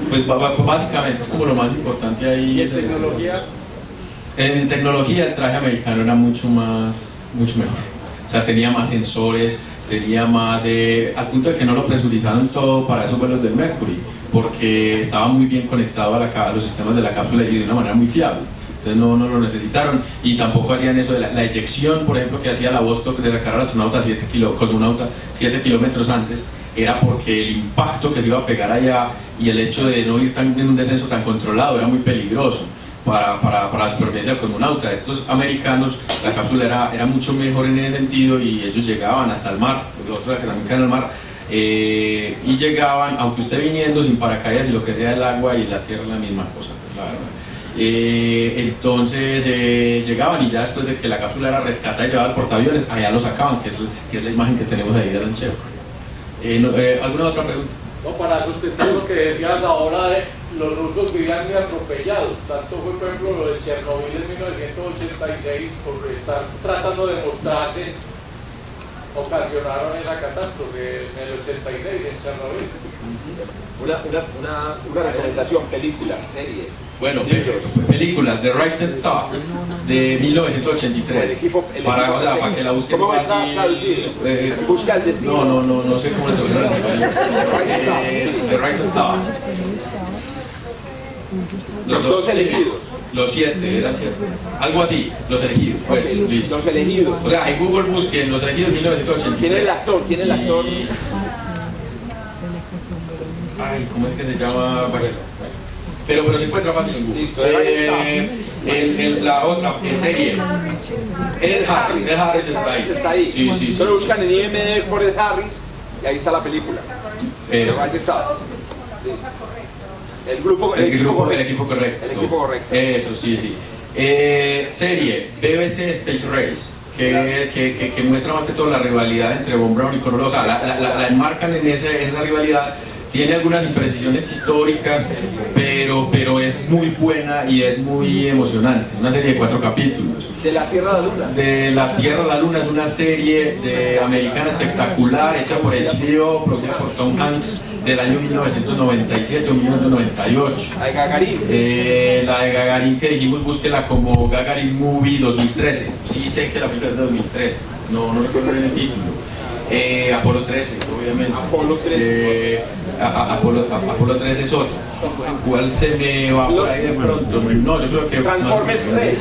pues básicamente es como lo más importante ahí. ¿Y en tecnología? En tecnología el traje americano era mucho mejor, o sea, tenía más sensores, tenía más, al punto de que no lo presurizaron todo para esos vuelos del Mercury, porque estaba muy bien conectado a los sistemas de la cápsula y de una manera muy fiable. Entonces no lo necesitaron, y tampoco hacían eso de la eyección, por ejemplo, que hacía la Vostok de sacar al astronauta cosmonauta 7 kilómetros antes, era porque el impacto que se iba a pegar allá y el hecho de no ir en un descenso tan controlado era muy peligroso para la supervivencia del cosmonauta. Estos americanos, la cápsula era mucho mejor en ese sentido y ellos llegaban hasta el mar, los otros que también caen al mar, y llegaban, aunque usted viniendo sin paracaídas y lo que sea, el agua y la tierra es la misma cosa, pues, la verdad. Entonces llegaban y ya después de que la cápsula era rescatada y llevada al portaaviones, allá lo sacaban, que es la imagen que tenemos ahí de Lanchero. ¿Alguna otra pregunta? No, para sustentar lo que decías ahora, los rusos vivían muy atropellados. Tanto fue, por ejemplo, lo de Chernobyl en 1986, por estar tratando de mostrarse, ocasionaron esa catástrofe en el 86 en Chernobyl. Una recomendación, películas, series. Bueno, películas, The Right Stuff, de 1983. Para que la busquen ¿Cómo más está traducido? Busca el destino. No sé cómo se llama en español. The Right Stuff. Los elegidos. Los 7, eran 7. Algo así, Los Elegidos. Bueno, listo. Los elegidos. O sea, en Google busquen Los Elegidos 1983. ¿Quién es el actor? ¿Quién es el actor? Ay, ¿cómo es que se llama? Bueno, pero se encuentra fácil en Google. Listo, la otra serie. Ed Harris está ahí. Sí. Solo buscan en IMDb por Ed Harris y ahí está la película. Eso. Ahí está. El equipo correcto. El equipo correcto. Eso, sí. Serie BBC Space Race. Que muestra más que todo la rivalidad entre Von Braun y Corolla. O sea, la enmarcan en esa rivalidad. Tiene algunas imprecisiones históricas, pero es muy buena y es muy emocionante. Una serie de 4 capítulos. De la Tierra a la Luna. De la Tierra a la Luna es una serie americana espectacular, hecha por HBO, producida por Tom Hanks, del año 1997 o 1998. La de Gagarin. La de Gagarin, que dijimos búsquela como Gagarin Movie 2013. Sí sé que la película es de 2013, no recuerdo bien el título. Apolo 13, obviamente. Apolo 13. Apolo 13 es otro. ¿Cuál se me va por ahí de pronto? No, yo creo que... Transformers 3.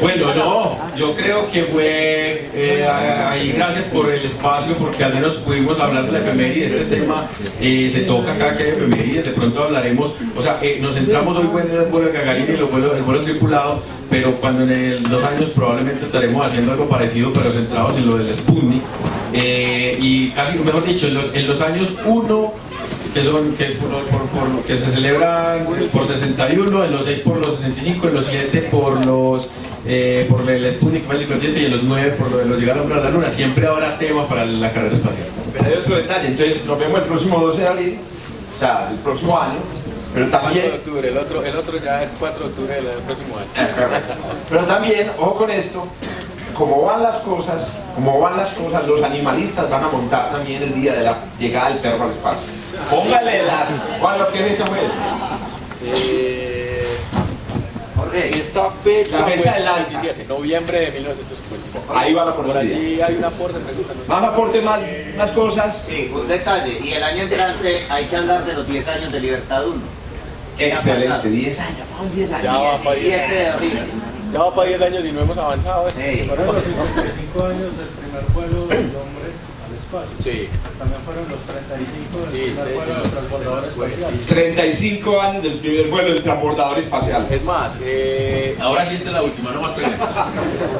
Bueno, no, yo creo que fue ahí, gracias por el espacio, porque al menos pudimos hablar de la efeméride. Este tema se toca acá que hay efemérides, de pronto hablaremos, o sea, nos centramos hoy en el vuelo de Gagarin y el vuelo tripulado, pero cuando en 2 años probablemente estaremos haciendo algo parecido, pero centrados en lo del Sputnik, y casi, mejor dicho, en los años 1, que se celebran por 61, en los 6 por los 65, en los 7 por el Sputnik 57 y en los 9 por lo de los llegar a la Luna. Siempre habrá tema para la carrera espacial. Pero hay otro detalle, entonces nos vemos el próximo 12 de abril, o sea, el próximo año, pero también... 4 de octubre, el otro ya es 4 de octubre del próximo año. Pero también, ojo con esto, como van las cosas, los animalistas van a montar también el día de la llegada del perro al espacio. Póngale ¿cuál qué fecha fue eso? Jorge, Esta fecha. La fecha del año. 27, noviembre de 1950. Ahí va la Por poner el día. allí hay un aporte, Más aporte, más cosas. sí, un detalle. Y el año entrante hay que hablar de los 10 años de Libertad 1. Excelente, 10 años, vamos 10 años. Ya va para 10 17 de abril. Ya va para 10 años y no hemos avanzado. Sí. Fueron los 55 años del primer vuelo del hombre al espacio. Sí. También fueron los 35 del Sí, primer sí, vuelo sí. del transbordador espacial. 35 años del primer vuelo del transbordador espacial. Es más, Ahora sí esta es la última, no más preguntas.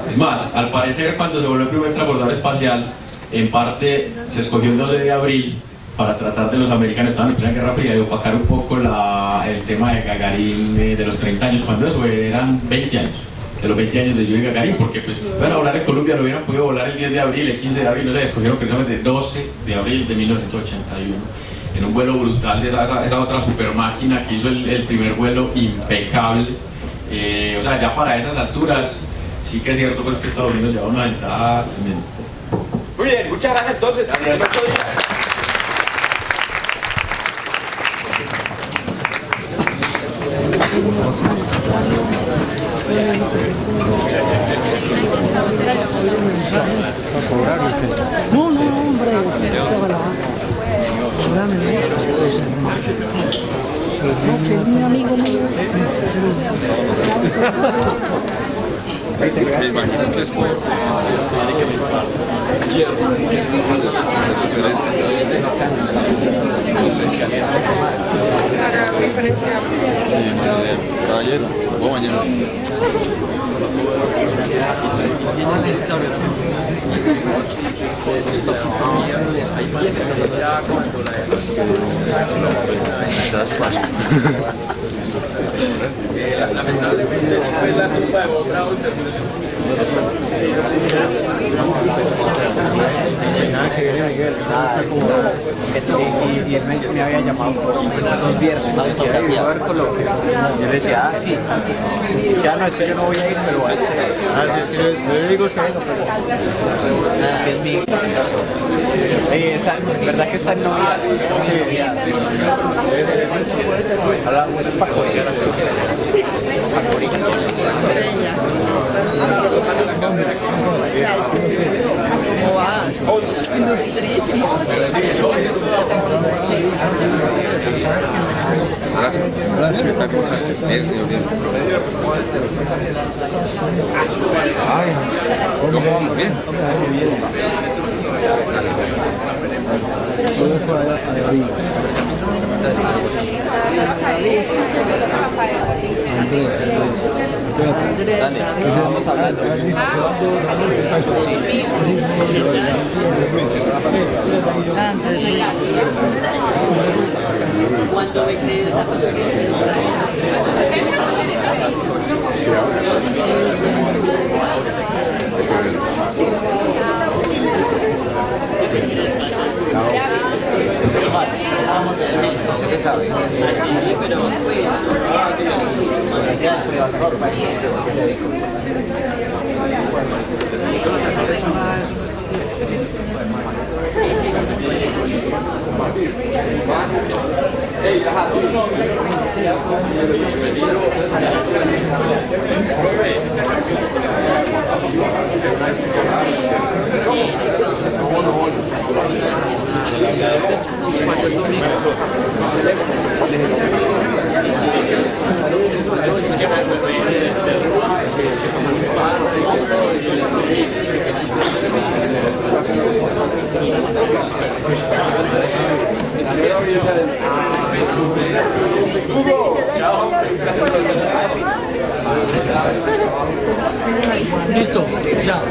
Es más, al parecer cuando se volvió el primer transbordador espacial, en parte se escogió el 12 de abril para tratar de los americanos, estaban en plena Guerra Fría, de opacar un poco el tema de Gagarin de los 30 años, cuando eso eran 20 años. De los 20 años de Yuri Gagarin, porque pues iban a volar en Colombia, lo hubieran podido volar el 10 de abril, el 15 de abril, no sé, escogieron precisamente el 12 de abril de 1981, en un vuelo brutal de esa otra super máquina que hizo el primer vuelo impecable. O sea, ya para esas alturas, sí que es cierto pues que Estados Unidos lleva una ventaja tremenda. Muy bien, muchas gracias entonces. Gracias. Hasta otro día. No, hombre, no, que es un amigo mío. Imagínate después. Para diferenciar. Sí, caballero, o mañana. Lamentablemente después la culpa de Boca Nada que ver, Miguel. Y él me había llamado por los viernes. Yo le decía, sí. Es que no, es que yo no voy a ir, pero voy a hacer. Sí, es que yo digo que vengo, pero. Así es mi. ¿Verdad que está en novia? Sí. Ahora, un Paco. ¿Cómo va? Ilustrísimo. ¿Cómo vamos? Bien. Dale, vamos hablando. ¿Cuánto me crees? Listo, ya.